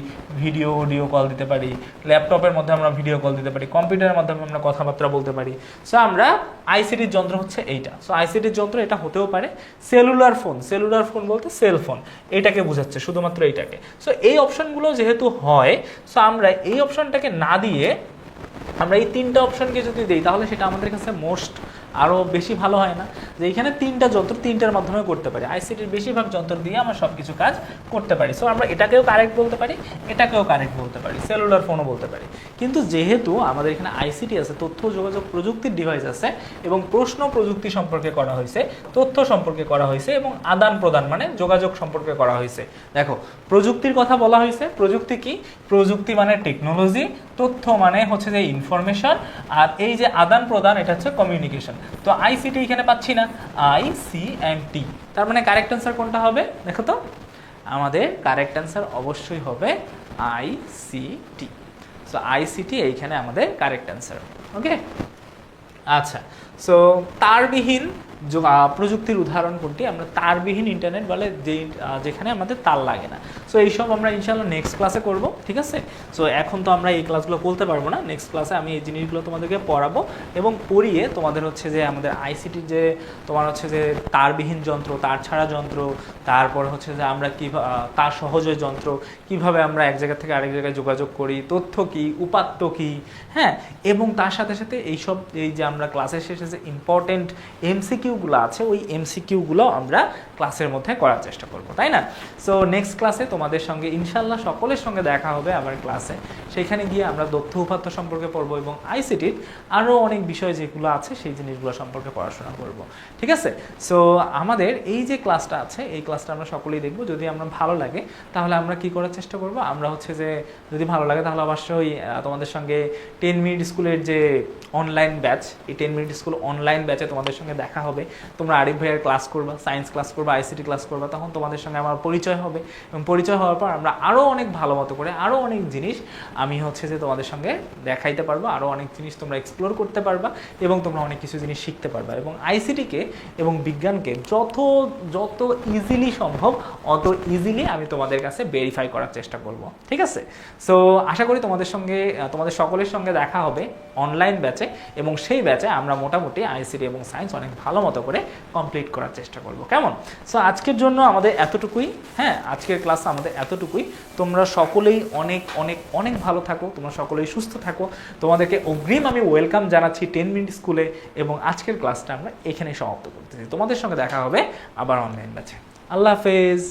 ভিডিও অডিও কল দিতে পারি, ল্যাপটপের মধ্যে আমরা ভিডিও কল দিতে পারি, কম্পিউটারের মাধ্যমে আমরা কথাবার্তা বলতে পারি। সো আমরা আইসিটির যন্ত্র হচ্ছে এইটা। সো আইসিটির যন্ত্র এটা হতেও পারে। সেলুলার ফোন বলতে সেলফোন, এটাকে বোঝাচ্ছে, শুধুমাত্র এইটাকে। সো এই অপশনগুলো যেহেতু হয়, সো আমরা এই অপশনটাকে না দিয়ে আমরা এই তিনটা অপশনকে যদি দিই, তাহলে সেটা আমাদের কাছে আরও বেশি ভালো হয় না? যে এখানে তিনটা যন্ত্র, তিনটার মাধ্যমে করতে পারি, আইসিটির বেশিরভাগ যন্ত্র দিয়ে আমরা সব কিছু কাজ করতে পারি। সো আমরা এটাকেও কারেক্ট বলতে পারি, এটাকেও কারেক্ট বলতে পারি, সেলুলার ফোনও বলতে পারি। কিন্তু যেহেতু আমাদের এখানে আইসিটি আছে, তথ্য যোগাযোগ প্রযুক্তির ডিভাইস আছে, এবং প্রশ্ন প্রযুক্তি সম্পর্কে করা হয়েছে, তথ্য সম্পর্কে করা হয়েছে, এবং আদান প্রদান মানে যোগাযোগ সম্পর্কে করা হয়েছে। দেখো প্রযুক্তির কথা বলা হয়েছে, প্রযুক্তি কি? প্রযুক্তি মানে টেকনোলজি, তথ্য মানে হচ্ছে যে ইনফরমেশন, আর এই যে আদান প্রদান এটা হচ্ছে কমিউনিকেশন। তো আইসিটি এখানে পাচ্ছি না, ICT, তার মানে কারেক্ট অ্যান্সার কোনটা হবে? দেখো তো, আমাদের কারেক্ট অ্যান্সার অবশ্যই হবে আইসিটি। সো আইসিটি এইখানে আমাদের কারেক্ট অ্যান্সার। ওকে, আচ্ছা। সো তারবিহীন প্রযুক্তির উদাহরণ কোনটি? আমরা তারবিহীন ইন্টারনেট বলে যেখানে আমাদের তার লাগে না। সো এইসব আমরা ইনশাআল্লাহ নেক্সট ক্লাসে করব, ঠিক আছে? সো এখন তো আমরা এই ক্লাসগুলো বলতে পারবো না, নেক্সট ক্লাসে আমি এই জিনিসগুলো তোমাদেরকে পড়াবো এবং পড়িয়ে তোমাদের হচ্ছে যে আমাদের আইসিটির যে তোমার হচ্ছে যে তারবিহীন যন্ত্র, তার ছাড়া যন্ত্র, তারপর হচ্ছে যে আমরা কীভাবে তার সহজে যন্ত্র, কিভাবে আমরা এক জায়গা থেকে আরেক জায়গায় যোগাযোগ করি, তথ্য কী, উপাত্ত কী, হ্যাঁ, এবং তার সাথে সাথে এইসব এই যে আমরা ক্লাসের শেষে যে ইম্পর্টেন্ট এমসিকিউগুলো আছে ওই এমসিকিউগুলো আমরা ক্লাসের মধ্যে করার চেষ্টা করব, তাই না? সো নেক্সট ক্লাসে তোমাদের সঙ্গে ইনশাল্লাহ সকলের সঙ্গে দেখা হবে আবার ক্লাসে। সেখানে গিয়ে আমরা তথ্য উপাত্ত সম্পর্কে পড়বো এবং আইসিটির আরও অনেক বিষয় যেগুলো আছে সেই জিনিসগুলো সম্পর্কে পড়াশোনা করব, ঠিক আছে? সো আমাদের এই যে ক্লাসটা আছে এই ক্লাসটা আমরা সকলেই দেখব। যদি আমরা ভালো লাগে তাহলে আমরা কি করার চেষ্টা করব, আমরা হচ্ছে যে যদি ভালো লাগে তাহলে অবশ্যই তোমাদের সঙ্গে 10 মিনিট স্কুলের যে অনলাইন ব্যাচ, এই 10 মিনিট স্কুল অনলাইন ব্যাচে তোমাদের সঙ্গে দেখা হবে। তোমরা আরিফ ভাইয়ের ক্লাস করবা, সায়েন্স ক্লাস করবা, আইসিটি ক্লাস করবা, তখন তোমাদের সঙ্গে আমার পরিচয় হবে এবং পরিচয় হওয়ার পর আমরা আরও অনেক ভালো মতো করে আরও অনেক জিনিস আমি হচ্ছে যে তোমাদের সঙ্গে দেখাইতে পারবো, আরও অনেক জিনিস তোমরা এক্সপ্লোর করতে পারবা এবং তোমরা অনেক কিছু জিনিস শিখতে পারবা এবং আইসিটিকে এবং বিজ্ঞানকে যত ইজিলি সম্ভব অত ইজিলি আমি তোমাদের কাছে ভেরিফাই করার চেষ্টা করব, ঠিক আছে? সো আশা করি তোমাদের সকলের সঙ্গে দেখা হবে অনলাইন ব্যাচে এবং সেই ব্যাচে আমরা মোটামুটি আইসিটি এবং সায়েন্স অনেক ভালো মতো করে কমপ্লিট করার চেষ্টা করব, কেমন? সো আজকের জন্য আমাদের এতটুকুই, হ্যাঁ, আজকের ক্লাস আমাদের এতটুকুই। তোমরা সকলেই অনেক অনেক অনেক ভালো থাকো, তোমরা সকলেই সুস্থ থাকো। তোমাদেরকে অগ্রিম আমি ওয়েলকাম জানাচ্ছি 10 মিনিট স্কুলে এবং আজকের ক্লাসটা আমরা এখানেই সমাপ্ত করতেছি। তোমাদের সঙ্গে দেখা হবে আবার অনলাইন ব্যাচে। আল্লাহ হাফেজ।